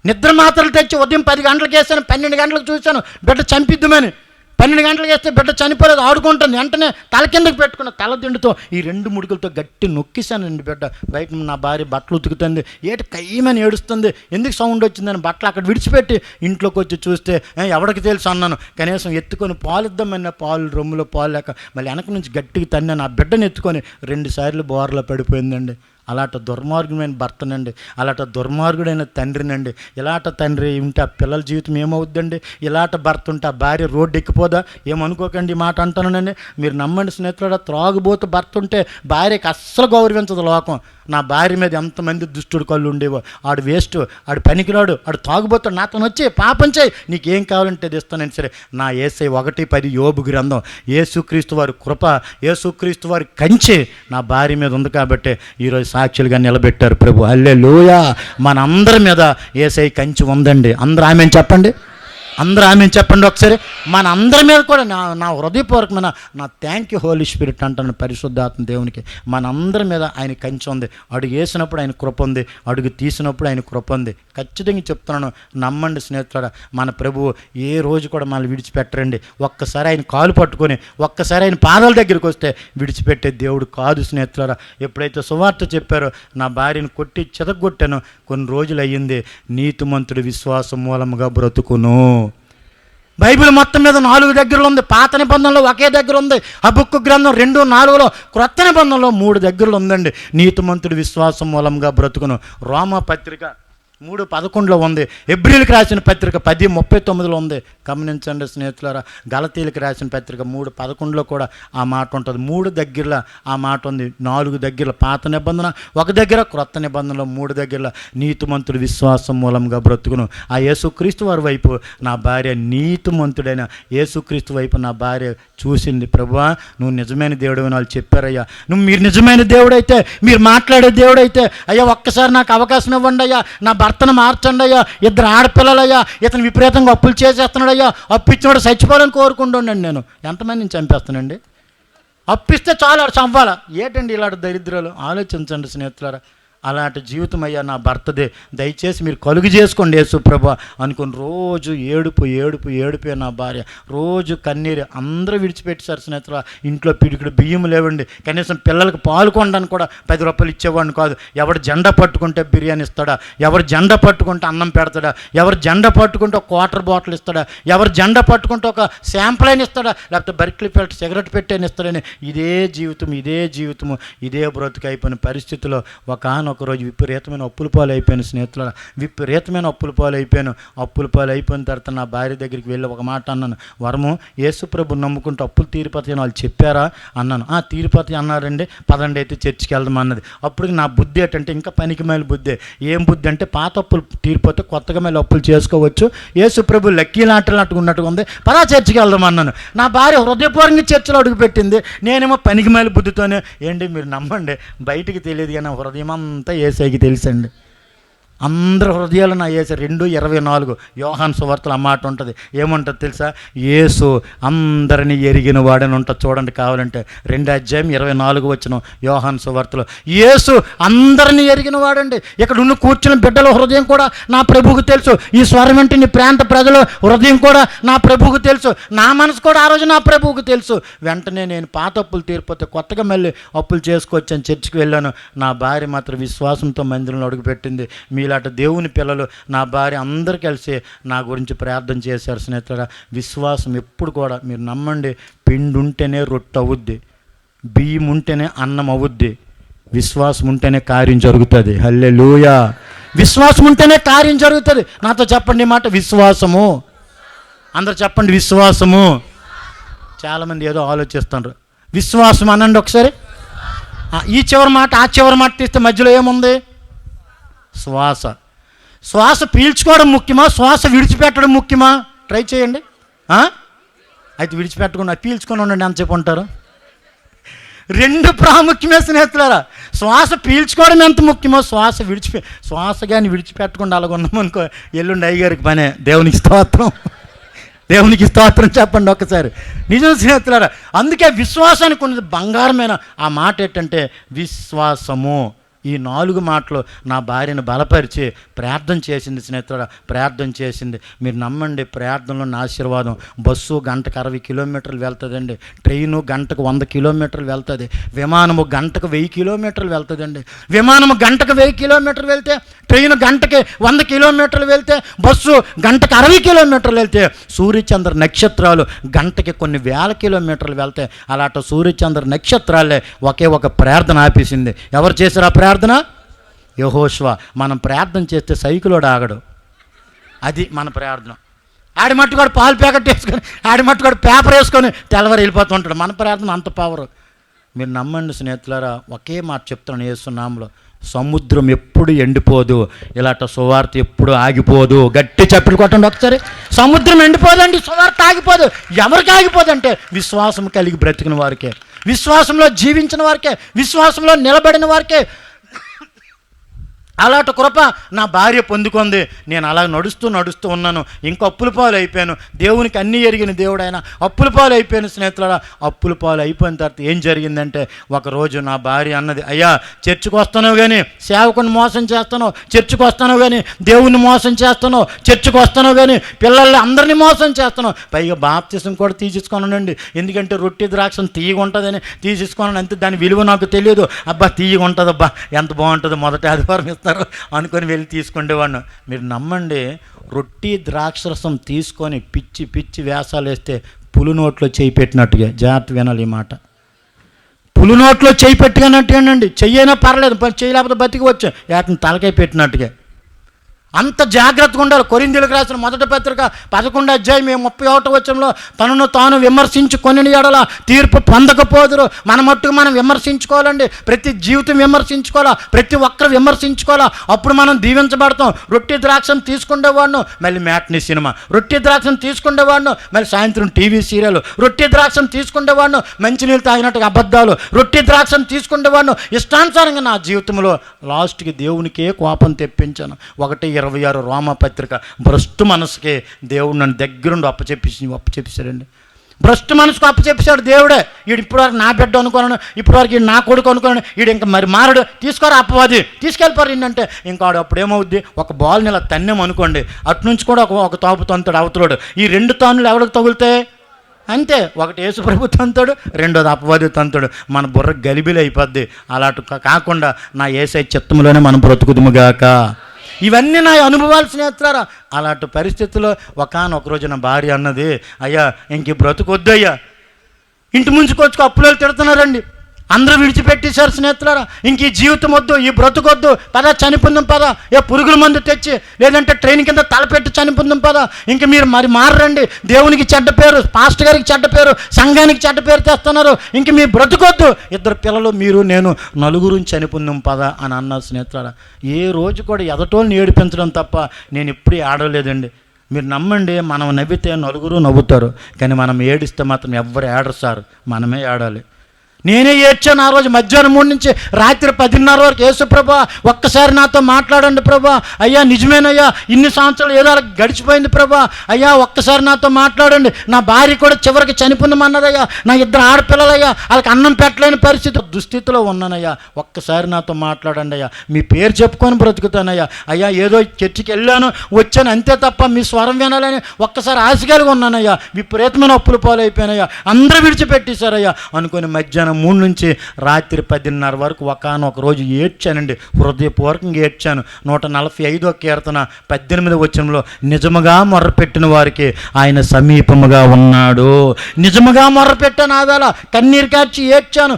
నిద్ర మాత్రలు తెచ్చి ఉదయం 10 గంటలకు వేసాను, 12 గంటలకు చూశాను బిడ్డ చంపిద్దామని. 12 గంటలకు వేస్తే బిడ్డ చనిపోలేదు, ఆడుకుంటుంది. వెంటనే తల కిందకి పెట్టుకున్న తల దిండుతో ఈ 2 ముడుకులతో గట్టి నొక్కిశానండి. బిడ్డ బయట నా భార్య బట్టలు ఉతుకుతుంది, ఏటి కయ్యమని ఏడుస్తుంది, ఎందుకు సౌండ్ వచ్చిందని బట్టలు అక్కడ విడిచిపెట్టి ఇంట్లోకి వచ్చి చూస్తే ఎవరికి తెలుసు అన్నాను. కనీసం ఎత్తుకొని పాలు ఇద్దామన్న పాలు రొమ్ములో పాలు లేక మళ్ళీ వెనక నుంచి గట్టిగా తన్నాను. ఆ బిడ్డను ఎత్తుకొని 2 సార్లు బోర్లో పడిపోయిందండి. అలాంటి దుర్మార్గుడైన భర్తనండి, అలాంటి దుర్మార్గుడైన తండ్రినండి. ఇలాంటి తండ్రి ఉంటే ఆ పిల్లల జీవితం ఏమవుద్దండి? ఇలాంటి భర్త ఉంటే ఆ భార్య రోడ్డు ఎక్కిపోదా? ఏమనుకోకండి ఈ మాట అంటానండి. మీరు నమ్మండి స్నేహితుడా, త్రాగుబోతు భర్త ఉంటే భార్యకి అస్సలు గౌరవించదు లోకం. నా భార్య మీద ఎంతమంది దుష్టుడు కళ్ళు ఉండేవో, ఆడు వేస్ట్, ఆడు పనికిరాడు, ఆడు తాగుబోతాడు, నాతో వచ్చి పాపం చేయి, నీకేం కావాలంటే అది ఇస్తానని. సరే, నా యేసై 1:10 యోబు గ్రంథం, యేసుక్రీస్తు వారి కృప, యేసుక్రీస్తు వారి కంచె నా భార్య మీద ఉంది కాబట్టి ఈరోజు సాక్షులుగా నిలబెట్టారు ప్రభు. హల్లెలూయా. మనందరి మీద యేసై కంచె ఉందండి. అందరూ ఆమేన్ చెప్పండి, అందరూ ఆమేన్ చెప్పండి ఒకసారి. మన అందరి మీద కూడా నా హృదయపూర్వకమైన నా థ్యాంక్ యూ హోలీ స్పిరిట్ అంటాను పరిశుద్ధాత్మ దేవునికి. మనందరి మీద ఆయన కంచె ఉంది. అడుగు వేసినప్పుడు ఆయన కృప ఉంది, అడుగు తీసినప్పుడు ఆయన కృప ఉంది. ఖచ్చితంగా చెప్తున్నాను, నమ్మండి స్నేహితుడా, మన ప్రభువు ఏ రోజు కూడా మనల్ని విడిచిపెట్టరండి. ఒక్కసారి ఆయన కాలు పట్టుకొని ఒక్కసారి ఆయన పాదాల దగ్గరికి వస్తే విడిచిపెట్టే దేవుడు కాదు స్నేహితుడా. ఎప్పుడైతే సువార్త చెప్పారో, నా భార్యను కొట్టి చెదగొట్టాను, కొన్ని రోజులు అయ్యింది, నీతిమంతుడు విశ్వాసం మూలముగా బ్రతుకును. బైబిల్ మొత్తం మీద 4 దగ్గరలో ఉంది. పాత నిబంధనలో ఒకే దగ్గర ఉంది. హబక్కు గ్రంథం 2:4లో, క్రొత్త నిబంధనలో 3 దగ్గరలో ఉందండి. నీతిమంతుడు విశ్వాసం మూలంగా బ్రతుకును. రోమా పత్రిక 3:11లో ఉంది. హెబ్రీయులకు రాసిన పత్రిక 10:39లో ఉంది. గమనించండి స్నేహితులారా. గలతీయులకు రాసిన పత్రిక 3:11లో కూడా ఆ మాట ఉంటుంది. 3 దగ్గరలో ఆ మాట ఉంది. 4 దగ్గరలో పాత నిబంధన, ఒక దగ్గర క్రొత్త నిబంధనలో 3 దగ్గరలో నీతిమంతుడు విశ్వాసం మూలంగా బ్రతుకును. ఆ యేసుక్రీస్తు వారి వైపు నా భార్య, నీతిమంతుడైన యేసుక్రీస్తు వైపు నా భార్య చూసింది. ప్రభువా, నువ్వు నిజమైన దేవుడు అని వాళ్ళు చెప్పారయ్యా. మీరు నిజమైన దేవుడైతే, మీరు మాట్లాడే దేవుడైతే, అయ్యా ఒక్కసారి నాకు అవకాశం ఇవ్వండి అయ్యా, నా భర్తను మార్చండి అయ్యా, 2 ఆడపిల్లలయ్యా, ఇతను విపరీతంగా అప్పులు చేసేస్తున్నాడు అయ్యా, అప్పు ఇచ్చినోడు చచ్చిపోవాలని కోరుకుంటుండండి. నేను ఎంతమందిని చంపేస్తానండి? అప్పిస్తే చాలు ఆడు చంపాలా? ఏంటండి ఇలాంటి దరిద్రాలు? ఆలోచించండి స్నేహితులారా. అలాంటి జీవితం అయ్యా నా భర్తదే. దయచేసి మీరు కలుగు చేసుకోండి యేసు ప్రభా అనుకుని రోజు ఏడుపు నా భార్య, రోజు కన్నీరు. అందరూ విడిచిపెట్టేశారు స్నేహితులు. ఇంట్లో పిడికిడు బియ్యం లేవండి. కనీసం పిల్లలకు పాలు కొనడానికి కూడా 10 రూపాయలు ఇచ్చేవాడిని కాదు. ఎవరు జెండా పట్టుకుంటే బిర్యానీ ఇస్తాడా, ఎవరు జెండా పట్టుకుంటే అన్నం పెడతాడా, ఎవరు జెండా పట్టుకుంటే ఒక క్వార్టర్ బాటిల్ ఇస్తాడా, ఎవరు జెండా పట్టుకుంటే ఒక శాంపుల్ అయిన ఇస్తాడా, లేకపోతే బర్కిల్ పెట్టి సిగరెట్ పెట్టేని ఇస్తాడని. ఇదే జీవితము ఇదే బ్రతుకు అయిపోయిన పరిస్థితిలో ఒక రోజు విపరీతమైన అప్పుల పాలు అయిపోయాను స్నేహితులారా. అప్పుల పాలు అయిపోయిన తర్వాత నా భార్య దగ్గరికి వెళ్ళి ఒక మాట అన్నాను. వరము, యేసు ప్రభు నమ్ముకుంటూ అప్పులు తీరిపోతాయి అని వాళ్ళు చెప్పారా అన్నాను. తీరిపోతాయి అన్నారండి, పదండి అయితే చర్చికి వెళ్దాం అన్నది. అప్పుడు నా బుద్ధి ఏంటంటే ఇంకా పనికి మేలు బుద్ధి. ఏం బుద్ధి అంటే, పాత అప్పులు తీరిపోతే కొత్తగా మళ్ళీ అప్పులు చేసుకోవచ్చు, యేసు ప్రభు లక్కీలాంటి ఉన్నట్టుగా ఉంది, పదా చర్చికి వెళ్దాం అన్నాను. నా భార్య హృదయపూర్వకంగా చర్చలో అడుగుపెట్టింది. నేనేమో పనికి మేలు బుద్ధితోనే, ఏంటి మీరు నమ్మండి, బయటికి తెలియదు కానీ హృదయం అంతా యేసయ్యకి తెలుసండి. అందరి హృదయాలు నా యేసు. 2:24 యోహాను సువార్తలో ఆ మాట ఉంటుంది. ఏముంటుంది తెలుసా? యేసు అందరినీ ఎరిగిన వాడని ఉంటుంది. చూడండి కావాలంటే 2:24 యోహాను సువార్తలో. యేసు అందరినీ ఎరిగిన వాడండి. ఇక్కడ ఉన్న కూర్చున్న బిడ్డల హృదయం కూడా నా ప్రభువుకు తెలుసు. ఈ స్వరం వెంట నీ ప్రాంత ప్రజల హృదయం కూడా నా ప్రభువుకు తెలుసు. నా మనసు కూడా ఆ రోజు నా ప్రభువుకు తెలుసు. వెంటనే నేను పాత అప్పులు తీరిపోతే కొత్తగా మళ్ళీ అప్పులు చేసుకొచ్చాను, చర్చికి వెళ్ళాను. నా భార్య మాత్రం విశ్వాసంతో మందిరంలో అడుగుపెట్టింది. ఇలాంటి దేవుని పిల్లలు, నా భార్య అందరూ కలిసి నా గురించి ప్రార్థన చేశారు స్నేహితులారా. విశ్వాసం ఎప్పుడు కూడా మీరు నమ్మండి, పిండి ఉంటేనే రొట్టె అవుద్ది, బియ్యం ఉంటేనే అన్నం అవుద్ది, విశ్వాసం ఉంటేనే కార్యం జరుగుతుంది. హల్లెలూయా. విశ్వాసం ఉంటేనే కార్యం జరుగుతుంది. నాతో చెప్పండి మాట, విశ్వాసము. అందరు చెప్పండి, విశ్వాసము. చాలామంది ఏదో ఆలోచిస్తున్నారు. విశ్వాసం అనండి ఒకసారి. ఈ చివరి మాట ఆ చివరి మాట తీస్తే మధ్యలో ఏముంది? శ్వాస పీల్చుకోవడం ముఖ్యమా, శ్వాస విడిచిపెట్టడం ముఖ్యమా? ట్రై చేయండి. అయితే విడిచిపెట్టకుండా పీల్చుకొని ఉండండి. ఎంతసేపు ఉంటారు? 2 ప్రాముఖ్యమే స్నేహితులారా. శ్వాస పీల్చుకోవడం ఎంత ముఖ్యమో శ్వాస కానీ విడిచిపెట్టకుండా అలాగ ఉన్నామనుకో, ఎల్లుండి అయ్యగారికి పనే. దేవునికి స్తోత్రం చెప్పండి ఒక్కసారి. నిజం స్నేహితులారా. అందుకే విశ్వాసానికి ఉన్నది బంగారమైన ఆ మాట ఏంటంటే విశ్వాసము. ఈ 4 మాటలు నా భార్యను బలపరిచి ప్రార్థన చేసింది స్నేహితుడా, ప్రార్థన చేసింది. మీరు నమ్మండి, ప్రార్థనలో నా ఆశీర్వాదం. బస్సు గంటకు 60 కిలోమీటర్లు వెళ్తుందండి, ట్రైను గంటకు 100 కిలోమీటర్లు వెళ్తుంది, విమానము గంటకు 1000 కిలోమీటర్లు వెళ్తుందండి. విమానము గంటకు 1000 కిలోమీటర్లు వెళ్తే, ట్రైను గంటకి 100 కిలోమీటర్లు వెళ్తే, బస్సు గంటకు 60 కిలోమీటర్లు వెళ్తే, సూర్యచంద్ర నక్షత్రాలు గంటకి కొన్ని వేల కిలోమీటర్లు వెళ్తే, అలాంటి సూర్యచంద్ర నక్షత్రాలే ఒకే ఒక ప్రార్థన ఆపేసింది. ఎవరు చేశారు ఆ ప్రార్థన? ప్రార్థన? యెహోషువ. మనం ప్రార్థన చేస్తే సైకిలోడు ఆగడు. అది మన ప్రార్థన. ఆడి మట్టుగాడు పాలు ప్యాకెట్ వేసుకొని, ఆడి మట్టుగాడు పేపర్ వేసుకొని తెల్లవారు వెళ్ళిపోతూ ఉంటాడు. మన ప్రార్థన అంత పవర్. మీరు నమ్మండి స్నేహితులారా, ఒకే మాట చెప్తున్నాను యేసు నామములో, సముద్రం ఎప్పుడు ఎండిపోదు, ఇలాంటి సువార్త ఎప్పుడు ఆగిపోదు. గట్టి చప్పట్లు కొట్టండి ఒకసారి. సముద్రం ఎండిపోదండి, సువార్త ఆగిపోదు. ఎవరికి ఆగిపోదంటే విశ్వాసం కలిగి బ్రతికిన వారికే, విశ్వాసంలో జీవించిన వారికే, విశ్వాసంలో నిలబడిన వారికే. అలాంటి కృప నా భార్య పొందుకుంది. నేను అలా నడుస్తూ ఉన్నాను. ఇంకా అప్పుల పాలు అయిపోయాను. దేవునికి అన్నీ ఎరిగిన దేవుడు ఆయన. అప్పుల పాలు అయిపోయాను స్నేహితులారా. అప్పుల పాలు అయిపోయిన తర్వాత ఏం జరిగిందంటే, ఒకరోజు నా భార్య అన్నది, అయ్యా చర్చికి వస్తాను కానీ సేవకుని మోసం చేస్తాను, చర్చికి వస్తాను కానీ దేవుని మోసం చేస్తాను, చర్చికి వస్తాను కానీ పిల్లల్ని అందరినీ మోసం చేస్తాను, పైగా బాప్తిసం కూడా తీసేసుకున్నానండి. ఎందుకంటే రొట్టె ద్రాక్షను తీయగా ఉంటుందని తీసేసుకున్నాను. అంతే, దాని విలువ నాకు తెలియదు. అబ్బా తీయగా ఉంటుంది, అబ్బా ఎంత బాగుంటుందో, మొదటి ఆదివారం ఇస్తారు అనుకొని వెళ్ళి తీసుకుండేవాడిని. మీరు నమ్మండి, రొట్టి ద్రాక్షరసం తీసుకొని పిచ్చి పిచ్చి వేషాలు వేస్తే పులి నోట్లో చేయి పెట్టినట్టుగా. జాగ్రత్త వినాలి ఈ మాట. పులి నోట్లో చేయి పెట్టినట్టుగానండి. చెయ్యైనా పర్లేదు, చేయలేకపోతే బతికివచ్చు. ఏటని తలకాయ పెట్టినట్టుగా. అంత జాగ్రత్తగా ఉండాలి. కొరింథీయులకు రాసిన మొదటి పత్రిక 11వ అధ్యాయం 31వ వచనంలో, తనను తాను విమర్శించుకొని ఎడల తీర్పు పొందకపోదురు. మన మట్టుకు మనం విమర్శించుకోవాలండి. ప్రతి జీవితం విమర్శించుకోవాలా, ప్రతి ఒక్కరు విమర్శించుకోవాలా. అప్పుడు మనం దీవించబడతాం. రొట్టె ద్రాక్షను తీసుకుండేవాడిను, మళ్ళీ మ్యాట్నీ సినిమా. రొట్టె ద్రాక్షను తీసుకుండేవాడిను, మళ్ళీ సాయంత్రం టీవీ సీరియల్. రొట్టె ద్రాక్షను తీసుకుండేవాడిను, మంచినీళ్ళు తాగినట్టుగా అబద్ధాలు. రొట్టె ద్రాక్షను తీసుకుండేవాడిను, ఇష్టానుసారంగా నా జీవితంలో లాస్ట్కి దేవునికే కోపం తెప్పించాను. 1:26 రోమపత్రిక. భ్రష్టు మనసుకే దేవుడు నన్ను దగ్గరుండి అప్పచెప్పించాడండి. భ్రష్టు మనసుకు అప్పచెప్పించాడు దేవుడే. వీడు ఇప్పటివరకు నా బిడ్డ అనుకోను, ఇప్పటివరకు వీడు నా కొడుకు అనుకోను, వీడు ఇంకా మరి మారడు, తీసుకోరా అప్పవాది, తీసుకెళ్ళిపోరు ఏంటంటే ఇంకా వాడు అప్పుడు ఏమవుద్ది, ఒక బాల్ని ఇలా తన్నేం అనుకోండి, అటు నుంచి కూడా ఒక తోపు తంతాడు అవతలోడు. ఈ 2 తానులు ఎవరికి తగులుతాయి అంతే. ఒకటి యేసు ప్రభు తంతాడు, రెండోది అపవాది తంతాడు. మన బుర్ర గలిబిలి అయిపోద్ది. అలాంటి కాకుండా నా యేసయ్య చిత్తంలోనే మనం బ్రతుకుదుముగాక. ఇవన్నీ నా అనుభవాలు స్నేహితులారా. అలాంటి పరిస్థితుల్లో ఒకానొక రోజు నా భార్య అన్నది, అయ్యా ఇంక బ్రతుకొద్దు అయ్యా, ఇంటి ముంచుకొచ్చుకో అప్పులు తిడుతున్నారండి, అందరూ విడిచిపెట్టేశారు స్నేహితులారా, ఇంక ఈ జీవితం వద్దు, ఈ బ్రతుకొద్దు, పద చనిపోందాం, పద ఏ పురుగుల మందు తెచ్చి లేదంటే ట్రైన్ కింద తలపెట్టి చనిపోందాం, పద ఇంక మీరు మరి మారండి, దేవునికి చెడ్డ పేరు, పాస్టర్ గారికి చెడ్డ పేరు, సంఘానికి చెడ్డ పేరు తెస్తున్నారు, ఇంక మీ బ్రతుకొద్దు, 2 పిల్లలు మీరు నేను నలుగురు చనిపోందాం పద అని అన్నారు స్నేహితులారా. ఏ రోజు కూడా ఎదటోళ్ళని ఏడిపించడం తప్ప నేను ఎప్పుడూ ఆడలేదండి. మీరు నమ్మండి, మనం నవ్వితే నలుగురు నవ్వుతారు, కానీ మనం ఏడిస్తే మాత్రం ఎవ్వరు ఏడరు సార్, మనమే ఏడాలి. నేనే ఏడ్చాను ఆ రోజు. మధ్యాహ్నం 3 నుంచి రాత్రి 10:30 వరకు, యేసు ప్రభా ఒక్కసారి నాతో మాట్లాడండి ప్రభా, అయ్యా నిజమేనయ్యా, ఇన్ని సంవత్సరాలు ఏదో గడిచిపోయింది ప్రభా, అయ్యా ఒక్కసారి నాతో మాట్లాడండి, నా భార్య కూడా చివరికి చనిపోయిందన్నదయ్యా, నా 2 ఆడపిల్లలయ్యా, వాళ్ళకి అన్నం పెట్టలేని పరిస్థితి, దుస్థితిలో ఉన్నానయ్యా, ఒక్కసారి నాతో మాట్లాడండి అయ్యా, మీ పేరు చెప్పుకొని బ్రతుకుతానయ్యా, అయ్యా ఏదో చర్చికి వెళ్ళాను వచ్చాను అంతే తప్ప మీ స్వరం వినాలని ఒక్కసారి ఆశగాలిగా ఉన్నానయ్యా, విపరీతమైన అప్పుల పాలైపోయానయ్యా, అందరూ విడిచిపెట్టేశారయ్యా అనుకుని మధ్యాహ్నం 3 నుంచి రాత్రి 10:30 వరకు ఒకానొక రోజు ఏడ్చానండి. హృదయపూర్వకంగా ఏడ్చాను. 145వ కీర్తన 18వ వచనంలో, నిజముగా మొర్రపెట్టిన వారికి ఆయన సమీపముగా ఉన్నాడు. నిజముగా మొర్రపెట్టాను, ఆవేళ కన్నీరు కార్చి ఏడ్చాను.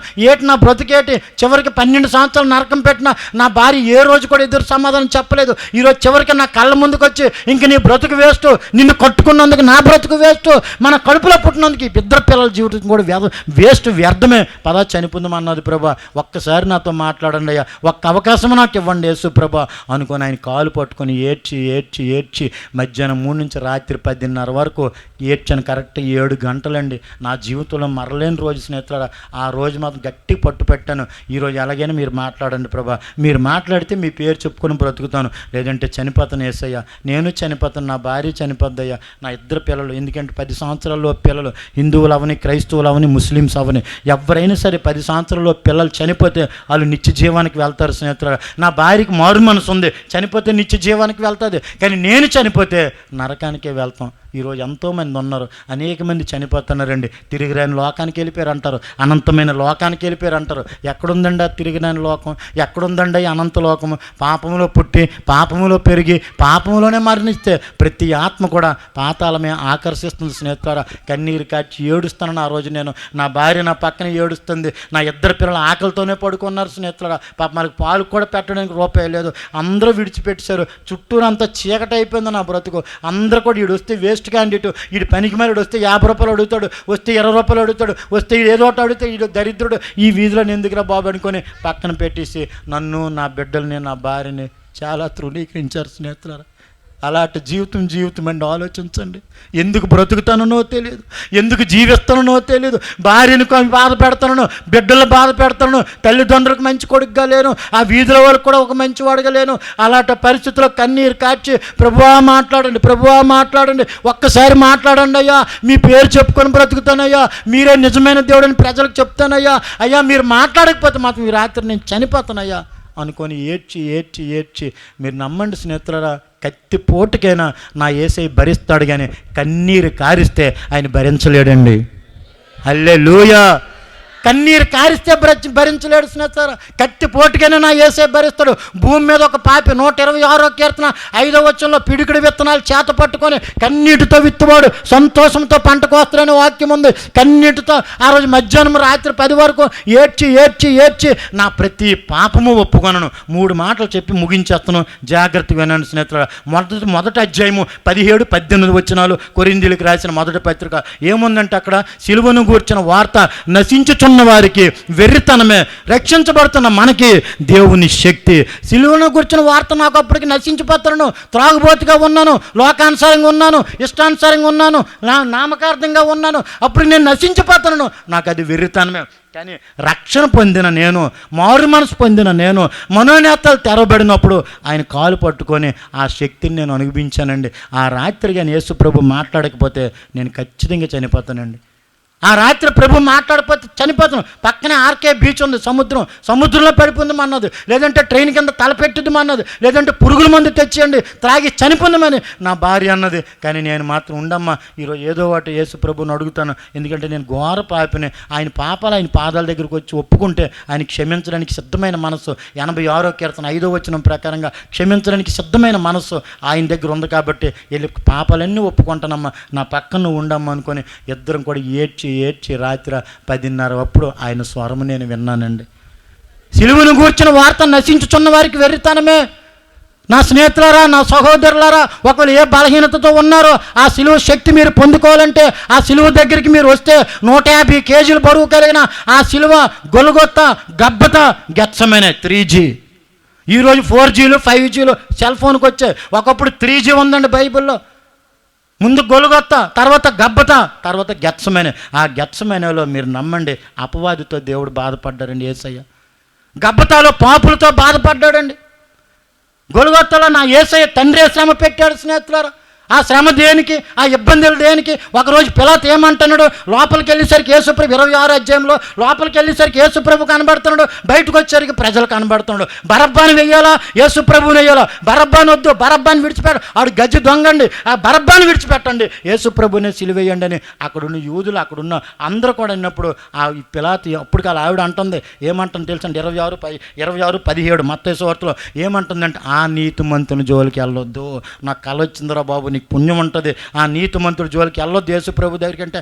నా బ్రతికేటి చివరికి 12 సంవత్సరాలు నరకం పెట్టిన నా భార్య ఏ రోజు కూడా ఎదురు సమాధానం చెప్పలేదు. ఈరోజు చివరికి నా కళ్ళ ముందుకు వచ్చి, ఇంక నీ బ్రతుకు వేస్ట్, నిన్ను కట్టుకున్నందుకు నా బ్రతుకు వేస్ట్, మన కడుపులో పుట్టినందుకు 2 పిల్లల జీవితం కూడా వేస్ట్, వ్యర్థమే, పద చనిపోందాం అన్నది ప్రభా, ఒక్కసారి నాతో మాట్లాడండి అయ్యా, ఒక్క అవకాశం నాకు ఇవ్వండి యేసు ప్రభా అనుకొని ఆయన కాలు పట్టుకొని ఏడ్చి మధ్యాహ్నం 3 నుంచి రాత్రి 10:30 వరకు ఏడ్చాను. కరెక్ట్ 7 గంటలండి. నా జీవితంలో మరలేని రోజు స్నేహితులారా. ఆ రోజు మాత్రం గట్టి పట్టు పెట్టాను. ఈరోజు ఎలాగైనా మీరు మాట్లాడండి ప్రభా, మీరు మాట్లాడితే మీ పేరు చెప్పుకొని బ్రతుకుతాను, లేదంటే చనిపోతాను యేసయ్యా, నేను చనిపోతాను, నా భార్య చనిపోద్దయ్యా, నా 2 పిల్లలు, ఎందుకంటే 10 సంవత్సరాల్లో పిల్లలు, హిందువులు అవని, క్రైస్తవులు అవని, ముస్లిమ్స్ అవని, ఎవరైనా సరే 10 సంవత్సరాల్లో పిల్లలు చనిపోతే వాళ్ళు నిత్య జీవానికి వెళ్తారు స్నేహితులు. నా భార్యకి మారు మనసు ఉంది, చనిపోతే నిత్య జీవానికి వెళ్తుంది, కానీ నేను చనిపోతే నరకానికే వెళ్తాం. ఈరోజు ఎంతోమంది ఉన్నారు, అనేక మంది చనిపోతున్నారండి. తిరిగిరాని లోకానికి వెళ్ళిపోయారు అంటారు, అనంతమైన లోకానికి వెళ్ళిపోయారు అంటారు. ఎక్కడుందండి ఆ తిరిగిరాని లోకం? ఎక్కడుందండి అనంత లోకము? పాపములో పుట్టి పాపములో పెరిగి పాపములోనే మరణిస్తే ప్రతి ఆత్మ కూడా పాతాళమే ఆకర్షిస్తుంది. స్నేహితులారా, కన్నీరు కాచి ఏడుస్తానని ఆ రోజు నేను, నా భార్య నా పక్కన ఏడుస్తుంది, నా ఇద్దరు పిల్లలు ఆకలితోనే పడుకున్నారు. స్నేహితులారా, పాప మనకు పాలు కూడా పెట్టడానికి రూపాయి లేదు, అందరూ విడిచిపెట్టేశారు. చుట్టూరు అంతా చీకటి అయిపోయింది నా బ్రతుకు. అందరూ కూడా వీడు వస్తే వేస్ట్ క్యాండిడేట్, వీడు పనికి మరి వస్తే 50 రూపాయలు అడుగుతాడు, వస్తే 20 రూపాయలు అడుగుతాడు, వస్తే ఏదో ఒకటి అడిగితే వీడు దరిద్రుడు, ఈ వీధిలో ఎందుకురా బాబు అనుకొని పక్కన పెట్టేసి నన్ను, నా బిడ్డల్ని, నా భార్యని చాలా తృణీకరించారు. స్నేహితులారా, అలాంటి జీవితం అండి. ఆలోచించండి. ఎందుకు బ్రతుకుతానో తెలియదు, ఎందుకు జీవిస్తానో తెలియదు. భార్యను బాధ పెడతాను, బిడ్డలను బాధ పెడతాను, తల్లిదండ్రులకు మంచి కొడుకుగా లేను, ఆ వీధుల వరకు కూడా ఒక మంచివాడుగా లేను. అలాంటి పరిస్థితుల్లో కన్నీరు కార్చి ప్రభువా మాట్లాడండి, ప్రభువా మాట్లాడండి, ఒక్కసారి మాట్లాడండి అయ్యా, మీ పేరు చెప్పుకొని బ్రతుకుతానయ్యా, మీరే నిజమైన దేవుడని ప్రజలకు చెప్తానయ్యా, అయ్యా మీరు మాట్లాడకపోతే మాత్రం ఈ రాత్రి నేను చనిపోతానయ్యా అనుకొని ఏడ్చి మీరు నమ్మండి స్నేహితులారా, కత్తి పోటుకైనా నా యేసయ్య భరిస్తాడు, కానీ కన్నీరు కారిస్తే ఆయన భరించలేడండి. హల్లెలూయా. కన్నీరు కారిస్తే భరించలేడు స్నేహితులారా. కత్తి పోటుకైనా నా యేసయ్య భరిస్తాడు. భూమి మీద ఒక పాపి 126వ కీర్తన 5వ వచనంలో పిడికిడి విత్తనాలు చేత పట్టుకొని కన్నీటితో విత్తువాడు సంతోషంతో పంట కోస్తాడనే వాక్యం ఉంది. కన్నీటితో ఆ రోజు మధ్యాహ్నం రాత్రి 10 వరకు ఏడ్చి నా ప్రతి పాపము ఒప్పుకొనను. 3 మాటలు చెప్పి ముగించేస్తాను, జాగ్రత్తగా వినండి స్నేహితులారా. మొదటి అధ్యాయము 17-18 వచనాలు, కొరింథీయులకు రాసిన మొదటి పత్రిక. ఏముందంటే అక్కడ సిలువను గూర్చిన వార్త నశించుచున్న వారికి వెర్రితనమే, రక్షించబడుతున్న మనకి దేవుని శక్తి. సిలువను గురించిన వార్త నాకు అప్పటికి నశించిపోతాను, త్రాగుబోతుగా ఉన్నాను, లోకానుసారంగా ఉన్నాను, ఇష్టానుసారంగా ఉన్నాను, నామకార్థంగా ఉన్నాను, అప్పుడు నేను నశించిపోతాను, నాకు అది వెర్రితనమే. కానీ రక్షణ పొందిన నేను, మారు మనసు పొందిన నేను, మనోనేతలు తెరవబడినప్పుడు ఆయన కాలు పట్టుకొని ఆ శక్తిని నేను అనుభవించానండి. ఆ రాత్రి కానీ యేసు ప్రభు మాట్లాడకపోతే నేను ఖచ్చితంగా చనిపోతానండి. ఆ రాత్రి ప్రభు మాట్లాడకపోతే చనిపోతాను. పక్కనే ఆర్కే బీచ్ ఉంది, సముద్రంలో పడిపోందమన్నది, లేదంటే ట్రైన్ కింద తలపెట్టుదమన్నది, లేదంటే పురుగుల మందు తెచ్చేయండి త్రాగి చనిపోందమని నా భార్య అన్నది. కానీ నేను మాత్రం ఉండమ్మా, ఈరోజు ఏదో ఒకటి యేసు ప్రభుని అడుగుతాను, ఎందుకంటే నేను ఘోర పాపిని. ఆయన పాపాలు ఆయన పాదాల దగ్గరికి వచ్చి ఒప్పుకుంటే ఆయన క్షమించడానికి సిద్ధమైన మనస్సు. 86వ కీర్తన 5వ వచనం ప్రకారంగా క్షమించడానికి సిద్ధమైన మనస్సు ఆయన దగ్గర ఉంది. కాబట్టి వెళ్ళి పాపాలన్నీ ఒప్పుకుంటానమ్మా, నా పక్కన నువ్వు ఉండమ్మా అనుకొని ఇద్దరం కూడా ఏడ్చి రాత్రి 10:30 అప్పుడు ఆయన స్వరము నేను విన్నానండి. సిలువను గూర్చిన వార్త నశించుచున్న వారికి వెర్రితనమే. నా స్నేహితులారా, నా సహోదరులారా, ఒకరు ఏ బలహీనతతో ఉన్నారో ఆ సిలువ శక్తి మీరు పొందుకోవాలంటే ఆ సిలువ దగ్గరికి మీరు వస్తే 150 కేజీలు బరువు కలిగిన ఆ సిలువ గొల్గొతా, గబ్బతా, గెత్సెమనే 3G. ఈరోజు 4Gలు 5Gలు సెల్ ఫోన్కి వచ్చాయి. ఒకప్పుడు 3G ఉందండి బైబిల్లో. ముందు గొల్గొతా, తర్వాత గబ్బతా, తర్వాత గెత్సెమనే. ఆ గెత్సెమనేలో మీరు నమ్మండి అపవాదితో దేవుడు బాధపడ్డారండి యేసయ్య. గబ్బతాలో పాపులతో బాధపడ్డాడండి. గొల్గొతాలో నా యేసయ్య తండ్రి శ్రమ పెట్టాడు స్నేహితులారా. ఆ శ్రమ దేనికి, ఆ ఇబ్బందులు దేనికి? ఒకరోజు పిలాతు ఏమంటున్నాడు, లోపలికి వెళ్ళేసరికి యేసుప్రభు 26వ అధ్యాయంలో లోపలికి వెళ్ళేసరికి యేసుప్రభు కనబడుతున్నాడు, బయటకు వచ్చేసరికి ప్రజలు కనబడుతున్నాడు. బరబ్బాని వెయ్యాలా, యేసుప్రభుని వెయ్యాలా? బరబ్బాని వద్దు, బరబ్బాని విడిచిపెట్టు, ఆడు గజ్జి దొంగండి, ఆ బరబ్బాని విడిచిపెట్టండి, యేసుప్రభునే సిలువేయండి అని అక్కడున్న యూదులు అక్కడున్న అందరూ కూడా అన్నప్పుడు ఆ పిలాతు అప్పటికి అలా ఆవిడ అంటుంది, ఏమంటుంది తెలుసండి? 26:17 మత్తయి సువార్తలో ఏమంటుందంటే, ఆ నీతిమంతుని జోలికి వెళ్ళొద్దు, నాకు కల వచ్చిందిరా బాబు, నీకు పుణ్యం ఉంటుంది, ఆ నీతిమంతుడి జోలికి వెళ్ళొద్దు యేసు ప్రభు దగ్గరికి అంటే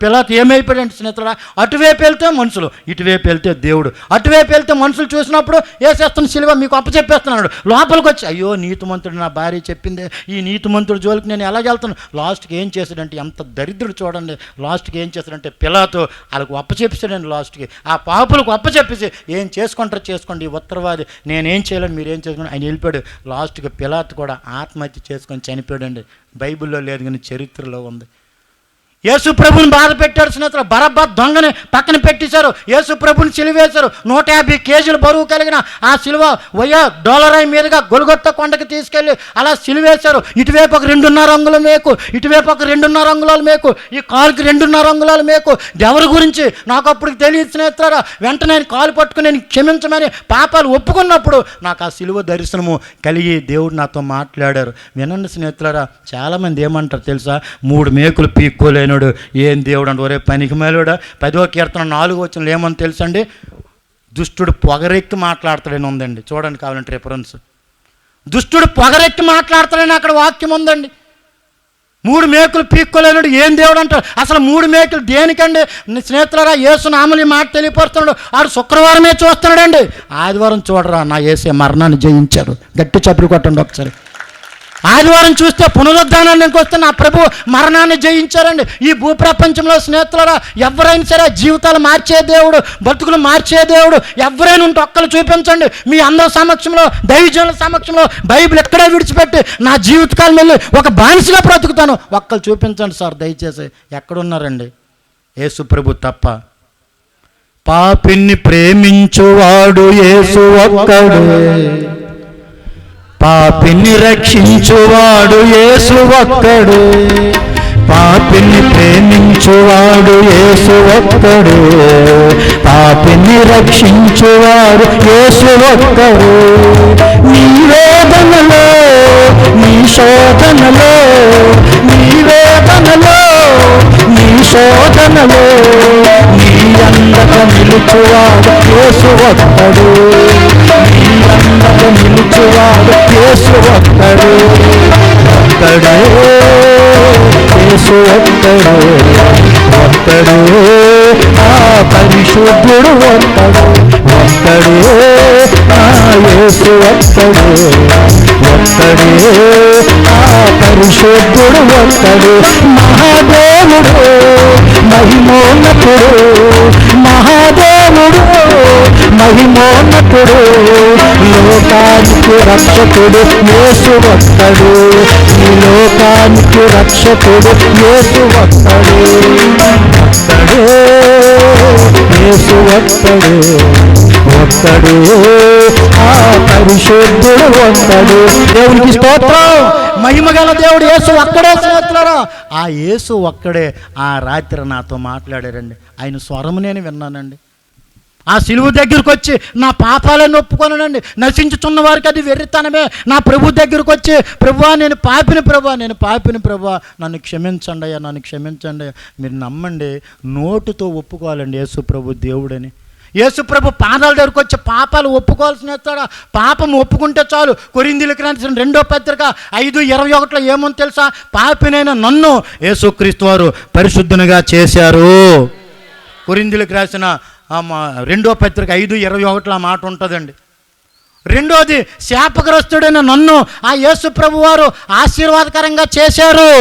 పిలాతు ఏమైపోయాడంటే స్నేహితుడా, అటువైపు వెళ్తే మనుషులు, ఇటువైపు వెళ్తే దేవుడు. అటువైపు వెళ్తే మనుషులు చూసినప్పుడు వేసేస్తున్న సిలువ మీకు అప్పచెప్పేస్తున్నాడు. లోపలికి వచ్చి అయ్యో నీతిమంతుడు, నా భార్య చెప్పిందే, ఈ నీతిమంతుడి జోలికి నేను ఎలా వెళ్తాను? లాస్ట్కి ఏం చేశాడంటే, ఎంత దరిద్రుడు చూడండి, లాస్ట్కి ఏం చేశాడంటే పిలాతు వాళ్ళకు అప్పచెప్పాడండి. లాస్ట్కి ఆ పాపులకు అప్పచెప్పేసి ఏం చేసుకుంటారో చేసుకోండి, ఈ ఉత్తరవాది నేనేం చేయలేను, మీరు ఏం చేసుకోండి ఆయన వెళ్ళిపోయాడు. లాస్ట్కి పిలాతు కూడా ఆత్మహత్య చేసుకొని చనిపోయాడండి. బైబిల్లో లేదు కానీ చరిత్రలో ఉంది. యేసు ప్రభుని బాధ పెట్టాడు స్నేహితులు. బరబ్బా దొంగని పక్కన పెట్టేశారు, యేసు ప్రభుని సిలువేశారు. 150 కేజీలు బరువు కలిగిన ఆ సిలువ డోలరాయి మీదుగా గొల్గొత్తా కొండకి తీసుకెళ్ళి అలా సిలువేశారు. ఇటువైపు ఒక 2.5 అంగుళాల మేకు, ఇటువైపు ఒక 2.5 అంగుళాల మేకు, ఈ కాలుకి 2.5 అంగుళాల మేకు. ఎవరి గురించి నాకు అప్పుడు తెలియదు స్నేహితులారా. వెంటనే కాలు పట్టుకుని నేను క్షమించమని పాపాలు ఒప్పుకున్నప్పుడు నాకు ఆ సిలువ దర్శనము కలిగి దేవుడు నాతో మాట్లాడారు. వినండి స్నేహితులారా, చాలామంది ఏమంటారు తెలుసా, 3 మేకులు పీక్కోలేను ఏం దేవుడు అంటే, ఒరే పనికి మేలుడా. 10వ కీర్తన 4వ వచనంలో ఏమని తెలుసండి, దుష్టుడు పొగరెక్కి మాట్లాడతాడని ఉందండి. చూడండి కావాలంటే రిఫరెన్స్. దుష్టుడు పొగరెక్కి మాట్లాడతాడని అక్కడ వాక్యం ఉందండి. 3 మేకులు పీక్కోలేనుడు ఏం దేవుడు అంటాడు. అసలు 3 మేకులు దేనికండి స్నేహితులారా? యేసు నామని మాట తెలియపరుస్తున్నాడు. ఆడు శుక్రవారమే చూస్తున్నాడండి, ఆదివారం చూడరా. నా యేసే మరణాన్ని జయించాడు. గట్టి చప్పుడు కొట్టండి ఒకసారి. ఆదివారం చూస్తే పునరుద్ధానానికి వస్తే నా ప్రభు మరణాన్ని జయించారండి. ఈ భూప్రపంచంలో స్నేహితులారా, ఎవరైనా సరే జీవితాలు మార్చే దేవుడు, బతుకులు మార్చే దేవుడు ఎవరైనా ఉంటే ఒక్కరు చూపించండి. మీ అందరి సమక్షంలో, దైవజనుల సమక్షంలో బైబిల్ ఎక్కడే విడిచిపెట్టి నా జీవితకాలం వెళ్ళి ఒక బానిసగా బ్రతుకుతాను, ఒక్కరు చూపించండి సార్ దయచేసి. ఎక్కడున్నారండి? యేసు ప్రభు తప్ప. పాపిని ప్రేమించువాడు యేసు ఒక్కడే, పాపిని రక్షించువాడు యేసు ఒక్కడు, పాపిని ప్రేమించువాడు యేసు ఒక్కడు, పాపిని రక్షించువాడు యేసు ఒక్కడు. నీ వేదనలో, నీ శోధనలో, నీ వేదనలో, నీ శోధనలో, నీ అందక నిలుచువాడు యేసు ఒక్కడు, నీ అందక నిలుచువాడు యేసు ఒక్కడు, ఒక్కడే యేసు ఒక్కడు, ఒక్కడు ఆ పరిశుద్ధుడు ఒక్కడు, ఒక్కడే ఆ యేసు ఒక్కడు, ఒక్కడే ఆ పరిశుద్ధుడు ఒక్కడు. మహాదేవుడు మహిమోన్నతుడు, మహాదేవుడు మహిమోన్నతుడు, లోకానికి రక్షకుడు యేసు ఒక్కడు, ఈ లోకానికి రక్షకుడు యేసు ఒక్కడు, ఒక్కడే యేసు ఒక్కడు, ఒక్కడు ఆ పరిశుద్ధుడు ఒక్కడు. దేవునికి స్తోత్రం. మహిమగల దేవుడు యేసు ఒక్కడే స్నేహితులారా. ఆ యేసు ఒక్కడే ఆ రాత్రి నాతో మాట్లాడారండి. ఆయన స్వరము నేను విన్నానండి. ఆ సిలువ దగ్గరకు వచ్చి నా పాపాలను ఒప్పుకొనండి. నశించుచున్న వారికి అది వెర్రితనమే. నా ప్రభు దగ్గరకు వచ్చి, ప్రభువా నేను పాపిని ప్రభువా, నేను పాపిని ప్రభువా, నన్ను క్షమించండి అయ్యా, నన్ను క్షమించండి. మీరు నమ్మండి, నోటుతో ఒప్పుకోవాలండి యేసు ప్రభు దేవుడని. యేసు ప్రభు పాదాల దగ్గరకు వచ్చి పాపాలు ఒప్పుకోవాల్సిన ఎత్తాడా? పాపం ఒప్పుకుంటే చాలు. కొరింథీయులకు రాసిన 2వ పత్రిక 5:21 ఏమని తెలుసా? పాపినైన నన్ను యేసుక్రీస్తు వారు పరిశుద్ధునిగా చేశారు. కొరింథీయులకు రాసిన 2వ పత్రిక 5:21 మాట ఉంటుందండి. రెండోది, శాపగ్రస్తుడైన నన్ను ఆ యేసు ప్రభు వారు ఆశీర్వాదకరంగా చేశారు.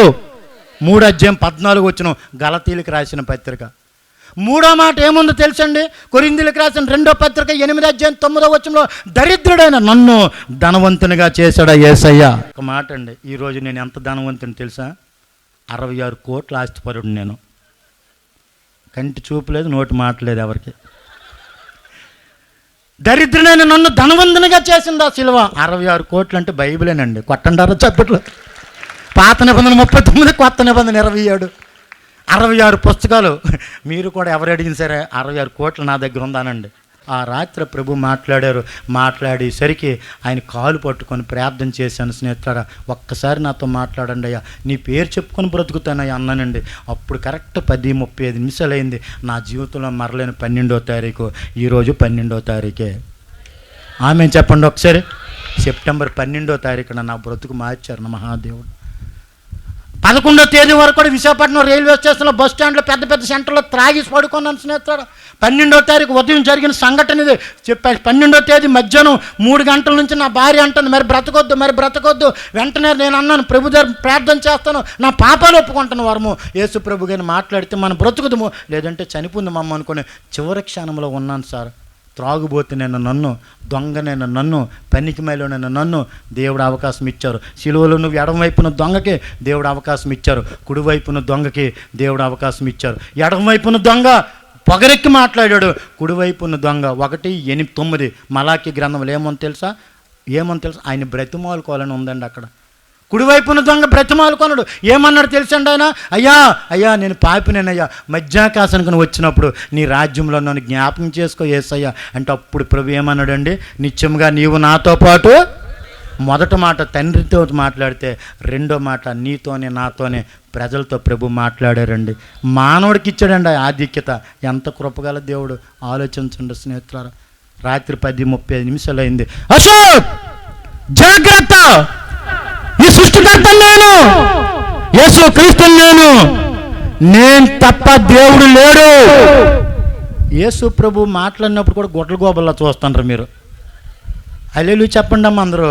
3వ అధ్యాయం 14 వచనం గలతీయులకు రాసిన పత్రిక. 3వ మాట ఏముందో తెలుసండి? కొరింథీయులకు రాసిన 2వ పత్రిక 8వ అధ్యాయం 9వ వచనంలో దరిద్రుడైన నన్ను ధనవంతునిగా చేశాడా యేసయ్య. ఒక మాట అండి, ఈరోజు నేను ఎంత ధనవంతుని తెలుసా? 66 కోట్ల ఆస్తిపరుడు నేను. కంటి చూపులేదు, నోటి మాటలేదు ఎవరికి. దరిద్రుడైన నన్ను ధనవంతునిగా చేసింది ఆ సిలువ. 66 కోట్లు అంటే బైబిలేనండి, కొట్టండారా చప్పట్లు. పాత నిబంధన 39, కొత్త నిబంధన 27, 66 పుస్తకాలు. మీరు కూడా ఎవరు అడిగిన సరే 66 కోట్లు నా దగ్గర ఉందానండి. ఆ రాత్రి ప్రభు మాట్లాడేసరికి ఆయన కాలు పట్టుకొని ప్రార్థన చేశాను. స్నేహితులారా, ఒక్కసారి నాతో మాట్లాడండి అయ్యా, నీ పేరు చెప్పుకొని బ్రతుకుతానయ్యా అన్నానండి. అప్పుడు కరెక్ట్ 10:35 నిమిషాలు అయింది. నా జీవితంలో మరలేని 12వ తారీఖు, ఈరోజు 12వ తారీఖే. ఆమె చెప్పండి ఒకసారి. సెప్టెంబర్ 12వ తారీఖున నా బ్రతుకు మార్చారు నా మహాదేవుడు. 11వ తేదీ వరకు కూడా విశాఖపట్నం రైల్వే స్టేషన్లో, బస్ స్టాండ్లో, పెద్ద పెద్ద సెంటర్లో త్రాగేసి పడుకున్నాను స్నేహితుడు. 12వ తారీఖు ఉదయం జరిగిన సంఘటన ఇది చెప్పాను. 12వ తేదీ మధ్యాహ్నం 3 గంటల నుంచి నా భార్య అంటుంది, మరి బ్రతకొద్దు. వెంటనే నేను అన్నాను, ప్రభు దగ్గర ప్రార్థన చేస్తాను, నా పాపాలు ఒప్పుకుంటాను వరము. యేసు ప్రభు గారిని మాట్లాడితే మనం బ్రతుకుదము, లేదంటే చనిపోందామమ్మ అనుకుని చివరి క్షణంలో ఉన్నాను సార్. త్రాగుబోతునైన నన్ను, దొంగనైన నన్ను, పనికిమాలినైన నన్ను దేవుడు అవకాశం ఇచ్చారు. శిలువలో నువ్వు ఎడమవైపున దొంగకి దేవుడు అవకాశం ఇచ్చారు, కుడివైపున దొంగకి దేవుడు అవకాశం ఇచ్చారు. ఎడమవైపున దొంగ పొగరెక్కి మాట్లాడాడు, కుడివైపున దొంగ 1:8 మలాకి గ్రంథంలో ఏమని తెలుసా? ఆయన బ్రతిమాలుకోవాలని ఉందండి అక్కడ. కుడివైపున దొంగ బ్రతిమాలుకొనడు. ఏమన్నాడు తెలుసండి ఆయన? అయ్యా నేను పాపినేనయ్యా, మధ్యాకాశానికి నువ్వు వచ్చినప్పుడు నీ రాజ్యంలో నన్ను జ్ఞాపకం చేసుకో యేసయ్యా అంటే అప్పుడు ప్రభు ఏమన్నాడండి? నిత్యంగా నీవు నాతో పాటు. మొదటి మాట తండ్రితో మాట్లాడితే, రెండో మాట నీతోనే నాతోనే ప్రజలతో ప్రభు మాట్లాడారండి. మానవుడికి ఇచ్చాడండి ఆ ఆధిక్యత. ఎంత కృపగల దేవుడు ఆలోచించండి స్నేహితులారా. రాత్రి 10:35 అయింది. అశోక్ జాగ్రత్త, ఈ సృష్టికర్త నేను, యేసు క్రీస్తు నేను తప్ప దేవుడు లేడు. యేసు ప్రభు మాట్లాడినప్పుడు కూడా గొడ్ల గోబల్లా చూస్తుంటారు మీరు. హల్లెలూయా చెప్పండి అమ్మ అందరూ.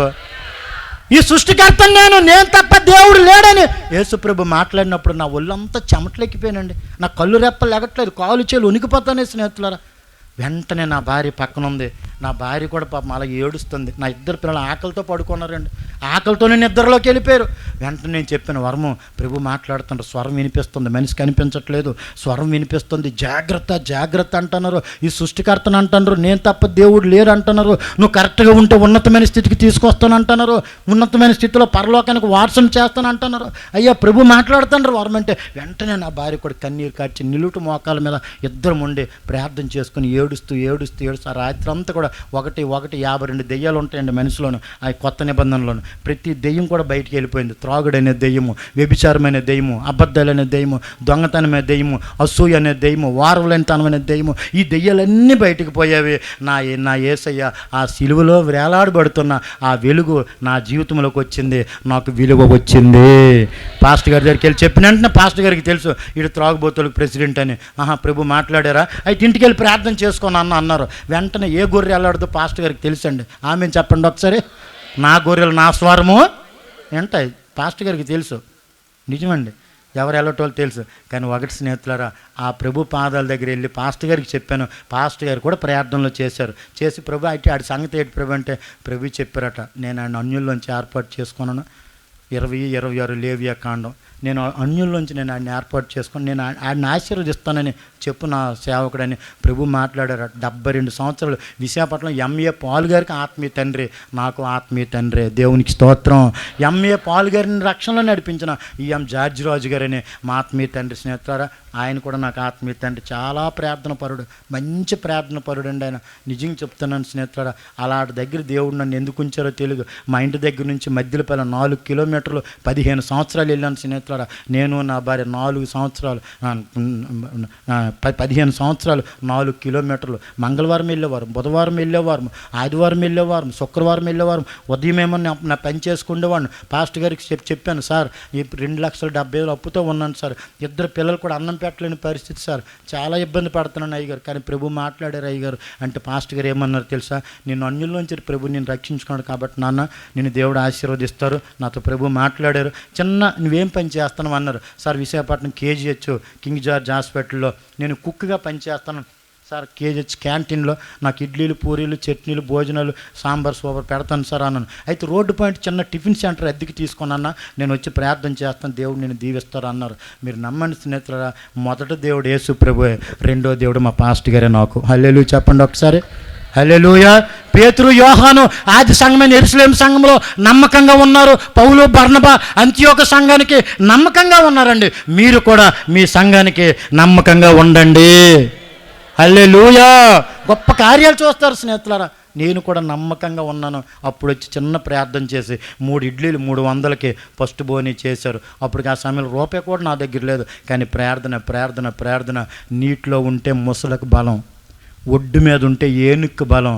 ఈ సృష్టికర్త నేను తప్ప దేవుడు లేడని యేసు ప్రభు మాట్లాడినప్పుడు నా ఒళ్ళంతా చెమటలెక్కిపోయానండి. నా కళ్ళు రెప్పలు ఎగట్లేదు, కాలు చేలు ఉనికిపోతానే స్నేహితులారా. వెంటనే నా భార్య పక్కన ఉంది. నా భార్య కూడా పాపం అలా ఏడుస్తుంది. నా ఇద్దరు పిల్లలు ఆకలితో పడుకున్నారండి. ఆకలితోనే నిద్రలోకి వెళ్ళిపోయారు. వెంటనే నేను చెప్పాను, వర్మ ప్రభు మాట్లాడుతుండ్రు, స్వరం వినిపిస్తుంది, మనిషి కనిపించట్లేదు, స్వరం వినిపిస్తుంది, జాగ్రత్త అంటున్నారు. ఈ సృష్టికర్తను అంటున్నారు, నేను తప్ప దేవుడు లేరు అంటున్నారు. నువ్వు కరెక్ట్గా ఉంటే ఉన్నతమైన స్థితికి తీసుకొస్తాను అంటున్నారు, ఉన్నతమైన స్థితిలో పరలోకానికి వారసం చేస్తాను అంటున్నారు. అయ్యా ప్రభు మాట్లాడుతున్నారు వర్మ అంటే. వెంటనే నా భార్య కూడా కన్నీరు కార్చి నిలుటు మోకాల మీద ఇద్దరం ఉండి ప్రార్థన చేసుకుని ఏడుస్తూ ఆ రాత్రి అంతా కూడా 52 దెయ్యాలు ఉంటాయండి మనిషిలోను. ఆ కొత్త నిబంధనలోను ప్రతి దెయ్యం కూడా బయటికి వెళ్ళిపోయింది. త్రాగుడు అనే దెయ్యము, వ్యభిచారం అనే దెయ్యము, అబద్ధాలు అనే దెయ్యము, దొంగతనం అనే దెయ్యము, అసూయ అనే దెయ్యము, వారవలేనితనం అనే దెయ్యము, ఈ దెయ్యాలన్నీ బయటికి పోయేవి. నా యేసయ్య ఆ సిలువలో వేలాడబడుతున్న ఆ వెలుగు నా జీవితంలోకి వచ్చింది, నాకు విలువ వచ్చింది. పాస్టర్ గారి దగ్గరికి వెళ్ళి చెప్పిన వెంటనే పాస్టర్ గారికి తెలుసు ఇటు త్రాగుబోతులకు ప్రెసిడెంట్ అని. ప్రభు మాట్లాడారా? అయితే ఇంటికి వెళ్ళి ప్రార్థన చేసుకొని అన్నారు. వెంటనే ఏ గొర్రె వెళ్ళాడదో పాస్టర్ గారికి తెలుసండి. ఆమె చెప్పండి ఒకసారి. నా గొర్రెలు నా స్వరము ఏంటాయి పాస్టర్ గారికి తెలుసు. నిజమండి, ఎవరు వెళ్ళటోళ్ళు తెలుసు. కానీ ఒకటి స్నేహితులారా, ఆ ప్రభు పాదాల దగ్గర వెళ్ళి పాస్టర్ గారికి చెప్పాను. పాస్టర్ గారు కూడా ప్రార్థనలో చేసి ప్రభు అయితే ఆడి సంగతి ఏంటి ప్రభు అంటే, ప్రభు చెప్పారట, నేను ఆయన అన్యుల్లోంచి ఏర్పాటు చేసుకున్నాను. 20-26 లేవియా కాండం. నేను అన్యుల్లోంచి నేను ఆయన ఏర్పాటు చేసుకొని నేను ఆయన ఆశీర్వదిస్తానని చెప్పు నా సేవకుడని ప్రభు మాట్లాడారు. 72 సంవత్సరాలు విశాఖపట్నం ఎంఏ పాల్ గారికి ఆత్మీయ తండ్రి, నాకు ఆత్మీయ తండ్రి. దేవునికి స్తోత్రం. ఎంఏ పాల్ గారిని రక్షణలో నడిపించిన ఈఎం జార్జి రాజు గారని మా ఆత్మీయ తండ్రి స్నేహితులారా. ఆయన కూడా నాకు ఆత్మీయ తండ్రి. చాలా ప్రార్థన పరుడు, మంచి ప్రార్థన పరుడు అండి ఆయన. నిజంగా చెప్తున్నాను స్నేహితులారా, అలాంటి దగ్గర దేవుడు నన్ను ఎందుకు ఉంచారో తెలియదు. మా ఇంటి దగ్గర నుంచి మధ్యలపల్లి 4 కిలోమీటర్లు 15 సంవత్సరాలు వెళ్ళాను స్నేహితులారా. నేను నా భార్య 4 సంవత్సరాలు 15 సంవత్సరాలు 4 కిలోమీటర్లు. మంగళవారం వెళ్ళేవారు, బుధవారం వెళ్ళేవారు, ఆదివారం వెళ్ళేవారు, శుక్రవారం వెళ్ళేవారు. ఉదయం ఏమో నా పని చేసుకుండేవాడిని. పాస్టర్ గారికి చెప్పాను, సార్ ఈ 2,70,000 అప్పుతో ఉన్నాను సార్, 2 పిల్లలు కూడా అన్నం పెట్టలేని పరిస్థితి సార్, చాలా ఇబ్బంది పడుతున్నాను అయ్యగారు. కానీ ప్రభు మాట్లాడారు అయ్యగారు అంటే. పాస్టర్ గారు ఏమన్నారు తెలుసా? నేను అన్యుల్లోంచి ప్రభు నేను రక్షించుకున్నాడు కాబట్టి నాన్న నేను దేవుడు ఆశీర్వదిస్తారు. నాతో ప్రభు మాట్లాడారు. నువ్వేం పని చేస్తాను అన్నారు. Sir Visakhapatnam KGH king George హాస్పిటల్లో నేను కుక్గా పనిచేస్తాను సార్. KGH క్యాంటీన్లో నాకు ఇడ్లీలు, పూరీలు, చట్నీలు, భోజనాలు, సాంబార్ సూపర్ పెడతాను సార్ అన్నాను. అయితే రోడ్డు పాయింట్ చిన్న టిఫిన్ సెంటర్ అద్దెకి తీసుకున్నా, నేను వచ్చి ప్రార్థన చేస్తాను, దేవుడు నేను దీవిస్తారు అన్నారు. మీరు నమ్మండి స్నేహితులారా, మొదటి దేవుడు యేసు ప్రభువే, రెండో దేవుడు మా పాస్టర్ గారే నాకు. హల్లెలూయా చెప్పండి ఒకసారి. హల్లెలూయా. పేతురు, యోహాను ఆది సంఘమైన యెరూషలేము సంఘంలో నమ్మకంగా ఉన్నారు. పౌలు, బర్నబా అంతియోక సంఘానికి నమ్మకంగా ఉన్నారండి. మీరు కూడా మీ సంఘానికి నమ్మకంగా ఉండండి. హల్లెలూయా. గొప్ప కార్యాలు చూస్తారు స్నేహితులారా. నేను కూడా నమ్మకంగా ఉన్నాను. అప్పుడు వచ్చి చిన్న ప్రార్థన చేసి 3 ఇడ్లీలు 300కి ఫస్ట్ బోని చేశారు. అప్పటికి ఆ సమయంలో రూపాయి కూడా నా దగ్గర లేదు. కానీ ప్రార్థన. నీటిలో ఉంటే ముసలకు బలం, ఒడ్డు మీద ఉంటే ఏనుక్కు బలం,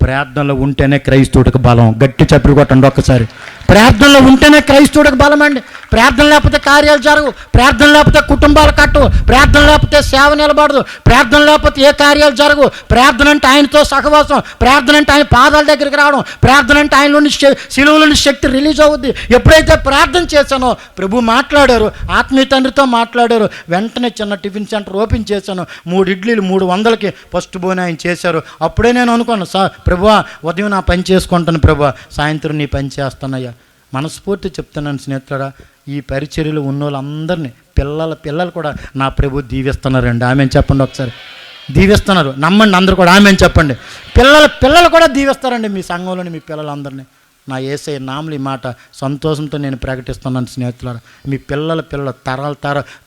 ప్రార్థనలో ఉంటేనే క్రైస్తవుడికి బలం. గట్టి చప్పుడు కొట్టండి ఒక్కసారి. ప్రార్థనలో ఉంటేనే క్రైస్తవుడికి బలం అండి. ప్రార్థన లేకపోతే కార్యాలు జరగవు, ప్రార్థన లేకపోతే కుటుంబాలు కట్టవు, ప్రార్థన లేకపోతే సేవ నిలబడదు, ప్రార్థన లేకపోతే ఏ కార్యాలు జరగవు. ప్రార్థన అంటే ఆయనతో సహవాసం, ప్రార్థన అంటే ఆయన పాదాల దగ్గరికి రావడం, ప్రార్థన అంటే ఆయనలోని సిలువలోని శక్తి రిలీజ్ అవుద్ది. ఎప్పుడైతే ప్రార్థన చేశానో ప్రభు మాట్లాడారు, ఆత్మీయ తండ్రితో మాట్లాడారు. వెంటనే చిన్న టిఫిన్ సెంటర్ ఓపెన్ చేశాను. 3 ఇడ్లీలు 300కి ఫస్ట్ బోన్ ఆయన చేశారు. అప్పుడే నేను అనుకున్నాను, ప్రభువా ఉదయం నా పని చేసుకుంటాను ప్రభువా, సాయంత్రం నీ పని చేస్తానయ్యా. మనస్ఫూర్తి చెప్తున్నాను స్నేహితుడా, ఈ పరిచర్యలు ఉన్న వాళ్ళందరినీ పిల్లలు కూడా నా ప్రభు దీవిస్తున్నారండి. ఆమెను చెప్పండి ఒకసారి. దీవిస్తున్నారు, నమ్మండి అందరూ కూడా. ఆమెను చెప్పండి. పిల్లలు కూడా దీవిస్తారండి మీ సంఘంలోని మీ పిల్లలందరినీ. నా యేసయ్య నామములో ఈ మాట సంతోషంతో నేను ప్రకటిస్తున్నాను స్నేహితులారా. మీ పిల్లల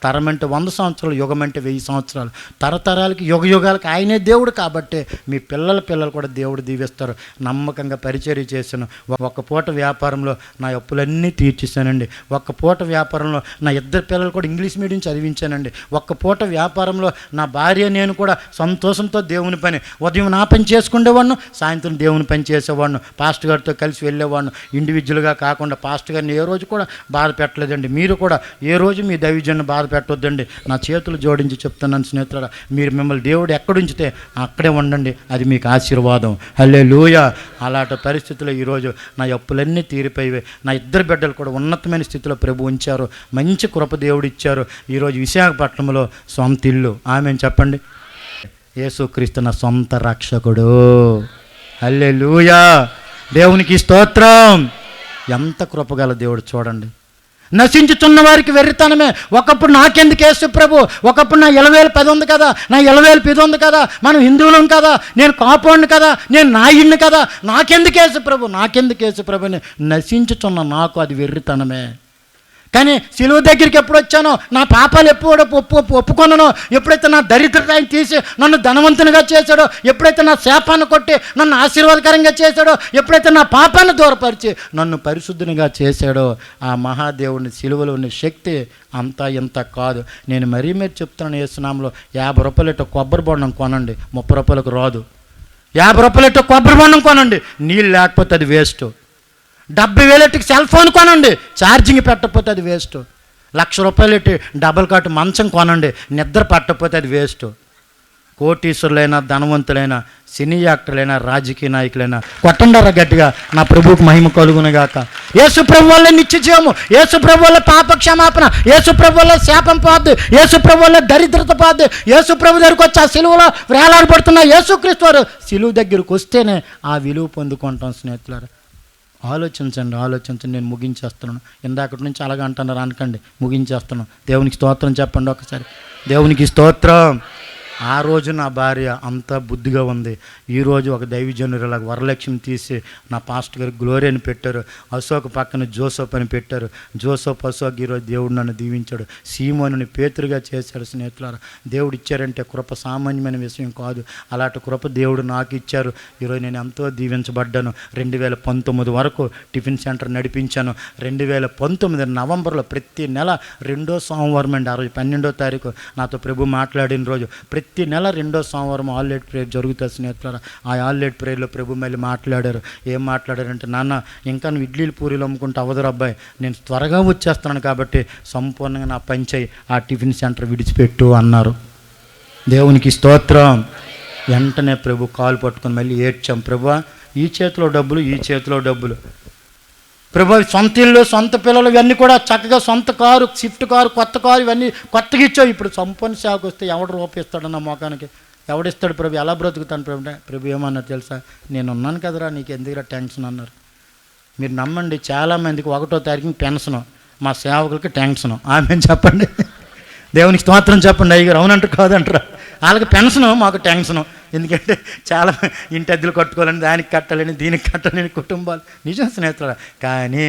తరం అంటే 100 సంవత్సరాలు, యుగం అంటే 1000 సంవత్సరాలు, తరతరాలకి యుగాలకి ఆయనే దేవుడు. కాబట్టి మీ పిల్లలు కూడా దేవుడు దీవిస్తారు. నమ్మకంగా పరిచర్య చేశాను. ఒక్క పూట వ్యాపారంలో నా అప్పులన్నీ తీర్చేశానండి. ఒక్క పూట వ్యాపారంలో నా 2 పిల్లలు కూడా ఇంగ్లీష్ మీడియం చదివించానండి. ఒక్క పూట వ్యాపారంలో నా భార్య నేను కూడా సంతోషంతో దేవుని పని, ఉదయం నా పని చేసుకునేవాడిను, సాయంత్రం దేవుని పని చేసేవాడిను. పాస్టర్ గారితో కలిసి వెళ్ళేవాడిను. ఇండివిజువల్గా కాకుండా పాస్టర్ గారిని ఏ రోజు కూడా బాధ పెట్టలేదండి. మీరు కూడా ఏ రోజు మీ దైవజన్ని బాధ పెట్టొద్దండి. నా చేతులు జోడించి చెప్తున్నాను స్నేహితులారా, మీరు మిమ్మల్ని దేవుడు ఎక్కడుంచితే అక్కడే ఉండండి, అది మీకు ఆశీర్వాదం. హల్లెలూయా. అలాంటి పరిస్థితుల్లో ఈరోజు నా అప్పులన్నీ తీరిపోయి నా 2 బిడ్డలు కూడా ఉన్నతమైన స్థితిలో ప్రభు ఉంచారు. మంచి కృప దేవుడు ఇచ్చారు. ఈరోజు విశాఖపట్నంలో సొంత ఇల్లు. ఆమెను చెప్పండి. యేసుక్రీస్తు నా సొంత రక్షకుడు. హల్లెలూయా. దేవునికి స్తోత్రం. ఎంత కృపగల దేవుడు చూడండి. నశించుతున్న వారికి వెర్రితనమే. ఒకప్పుడు నాకెందుకు యేసు ప్రభు, ఒకప్పుడు నా 70,000 ఉంది కదా, నా 70,000 ఉంది కదా, మనం హిందువులం కదా, నేను కాపోండి కదా, నేను నాయుడిని కదా, నాకెందుకు యేసు ప్రభు అని నశించుతున్న నాకు అది వెర్రితనమే. కానీ సిలువ దగ్గరికి ఎప్పుడు వచ్చానో, నా పాపాలు ఎప్పుడు ఒప్పుకొన్నానో, ఎప్పుడైతే నా దరిద్రత ఆయన తీసి నన్ను ధనవంతునిగా చేశాడో, ఎప్పుడైతే నా శాపాన్ని కొట్టి నన్ను ఆశీర్వాదకరంగా చేశాడో, ఎప్పుడైతే నా పాపాన్ని దూరపరిచి నన్ను పరిశుద్ధునిగా చేశాడో, ఆ మహాదేవుని సిలువలో ఉన్న శక్తి అంతా ఇంత కాదు. నేను మరీ మీరు చెప్తున్నాను, యేసునామములో 50 రూపాయలు కొబ్బరి బొండం కొనండి, 30 రూపాయలకు రాదు. 50 రూపాయలు కొబ్బరి బొండం కొనండి, నీళ్ళు లేకపోతే అది వేస్ట్. 70,000 సెల్ ఫోన్ కొనండి, ఛార్జింగ్ పెట్టకపోతే అది వేస్ట్. 1,00,000 రూపాయలు డబుల్ కాట్ మంచం కొనండి, నిద్ర పట్టకపోతే అది వేస్ట్. కోటీశ్వరులైనా, ధనవంతులైనా, సినీ యాక్టర్లైనా, రాజకీయ నాయకులైనా కొట్టండారా గట్టిగా, నా ప్రభువుకు మహిమ కలుగునుగాక. యేసు ప్రభు వల్ల నిత్య జీవము, యేసు ప్రభు వల్ల పాప క్షమాపణ, యేసు ప్రభు వల్ల శాపం పోద్ది, యేసు ప్రభు వల్ల దరిద్రత పోద్ది. యేసు ప్రభు దగ్గరికి వచ్చి ఆ సిలువలో వేలాడబడుతున్న యేసుక్రీస్తు వారు సిలువ దగ్గరికి వస్తేనే ఆ విలువ పొందుకుంటాం స్నేహితులారా. ఆలోచించండి. నేను ముగించేస్తున్నాను. ఇందాకటి నుంచి అలాగ అంటున్నారు అనకండి, ముగించేస్తున్నాను. దేవునికి స్తోత్రం చెప్పండి ఒకసారి. దేవునికి స్తోత్రం. ఆ రోజు నా భార్య అంత బుద్ధిగా ఉంది. ఈరోజు ఒక దైవజనులాగా వరలక్ష్మి తీసి నా పాస్టర్ గారికి గ్లోరీ అని పెట్టారు. అశోక్ పక్కన జోసఫ్ అని పెట్టారు. అశోక్ ఈరోజు దేవుడు నన్ను దీవించాడు. సీమోనుని పేతురుగా చేశాడు. స్నేహితులారా, దేవుడు ఇచ్చారంటే కృప సామాన్యమైన విషయం కాదు. అలాంటి కృప దేవుడు నాకు ఇచ్చారు. ఈరోజు నేను ఎంతో దీవించబడ్డాను. 2019 వరకు టిఫిన్ సెంటర్ నడిపించాను. 2019 నవంబర్లో ప్రతి నెల 2వ సోమవారం అండి, 12వ తారీఖు నాతో ప్రభు మాట్లాడిన రోజు, ప్రతి నెల 2వ సోమవారం ఆల్లేట్ ప్రేయర్ జరుగుతుంది స్నేహితులారా. ఆ ఆల్లేట్ ప్రేయర్లో ప్రభు మళ్ళీ మాట్లాడారు. ఏం మాట్లాడారంటే, నాన్న ఇంకా నువ్వు ఇడ్లీలు పూరీలు అమ్ముకుంటూ అవ్వదురు అబ్బాయి, నేను త్వరగా వచ్చేస్తున్నాను కాబట్టి సంపూర్ణంగా నా పని చేయి, ఆ టిఫిన్ సెంటర్ విడిచిపెట్టు అన్నారు. దేవునికి స్తోత్రం. వెంటనే ప్రభు కాలు పట్టుకొని మళ్ళీ ఏడ్చాం. ప్రభువా, ఈ చేతిలో డబ్బులు ప్రభు, సొంత ఇల్లు, సొంత పిల్లలు, ఇవన్నీ కూడా చక్కగా సొంత కారు, స్విఫ్ట్ కారు, కొత్త కారు, ఇవన్నీ కొత్తగా ఇచ్చావు. ఇప్పుడు సంపూర్ణ సేవకు వస్తే ఎవడు రూపిస్తాడు నా మొఖానికి? ఎవడిస్తాడు ప్రభు? ఎలా బ్రతుకుతాను ప్రభు? ఏమన్నారు తెలుసా? నేను ఉన్నాను కదరా, నీకు ఎందుకురా టెన్షన్ అన్నారు. మీరు నమ్మండి, చాలామందికి 1వ తారీఖున పెన్షను, మా సేవకులకి టెన్షను. ఆమె చెప్పండి. దేవునికి స్తోత్రం చెప్పండి అయ్యగారు. అవునంటారు కాదంటారా? వాళ్ళకి పెన్షను, మాకు టెన్షను. ఎందుకంటే చాలా ఇంటి అద్దెలు కట్టుకోవాలని, దానికి కట్టాలని, దీనికి కట్టాలని కుటుంబాలు. నిజం స్నేహితులు. కానీ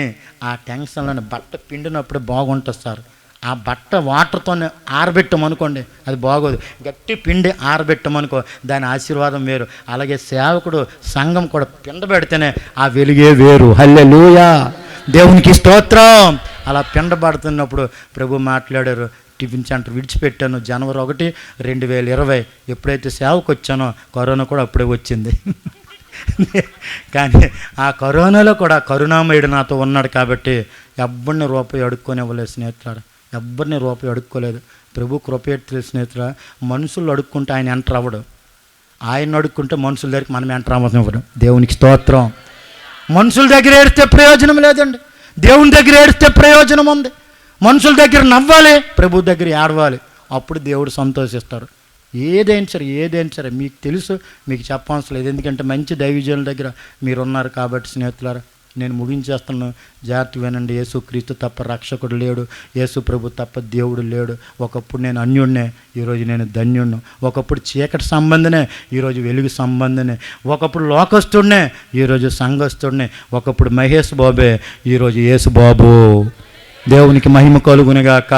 ఆ టెన్షన్లోనే బట్ట పిండినప్పుడు బాగుంటుంది సార్. ఆ బట్ట వాటర్తోనే ఆరబెట్టమనుకోండి, అది బాగోదు. గట్టి పిండి ఆరబెట్టమనుకో, దాని ఆశీర్వాదం వేరు. అలాగే సేవకుడు, సంఘం కూడా పిండబెడితేనే ఆ వెలుగే వేరు. హల్లెలూయా. దేవునికి స్తోత్రం. అలా పిండబడుతున్నప్పుడు ప్రభు మాట్లాడారు. టిఫిన్ సెంటర్ విడిచిపెట్టాను జనవరి 1, 2020. ఎప్పుడైతే సేవకు వచ్చానో కరోనా కూడా అప్పుడే వచ్చింది. కానీ ఆ కరోనాలో కూడా కరుణామయుడు నాతో ఉన్నాడు కాబట్టి ఎవ్వరిని రూపాయి అడుక్కొని ఇవ్వలేదు స్నేహితులారా, ఎవ్వరిని రూపాయి అడుక్కోలేదు. ప్రభు కృప తెలుసు స్నేహితురా, మనుషులు అడుక్కుంటే ఆయన ఎంటర్ అవ్వడు, ఆయన అడుక్కుంటే మనుషుల దగ్గరికి మనం ఎంటర్ అవ్వడం. దేవునికి స్తోత్రం. మనుషుల దగ్గర ఏడిస్తే ప్రయోజనం లేదండి, దేవుని దగ్గర ఏడిస్తే ప్రయోజనం ఉంది. మనుషుల దగ్గర నవ్వాలి, ప్రభు దగ్గర ఏడవాలి, అప్పుడు దేవుడు సంతోషిస్తాడు. ఏదైనా సరే మీకు తెలుసు, మీకు చెప్పవలసిన లేదు, ఎందుకంటే మంచి దైవజనుల దగ్గర మీరున్నారు కాబట్టి. స్నేహితులారా, నేను ముగించేస్తున్నాను, జాగ్రత్త వినండి. యేసు క్రీస్తు తప్ప రక్షకుడు లేడు, యేసు ప్రభు తప్ప దేవుడు లేడు. ఒకప్పుడు నేను అన్యుడినే, ఈరోజు నేను ధన్యుడిని. ఒకప్పుడు చీకటి సంబంధనే, ఈరోజు వెలుగు సంబంధనే. ఒకప్పుడు లోకస్తుడినే, ఈరోజు సంఘస్తుడినే. ఒకప్పుడు మహేష్ బాబే, ఈరోజు యేసు బాబు. దేవునికి మహిమ కలుగునుగాక.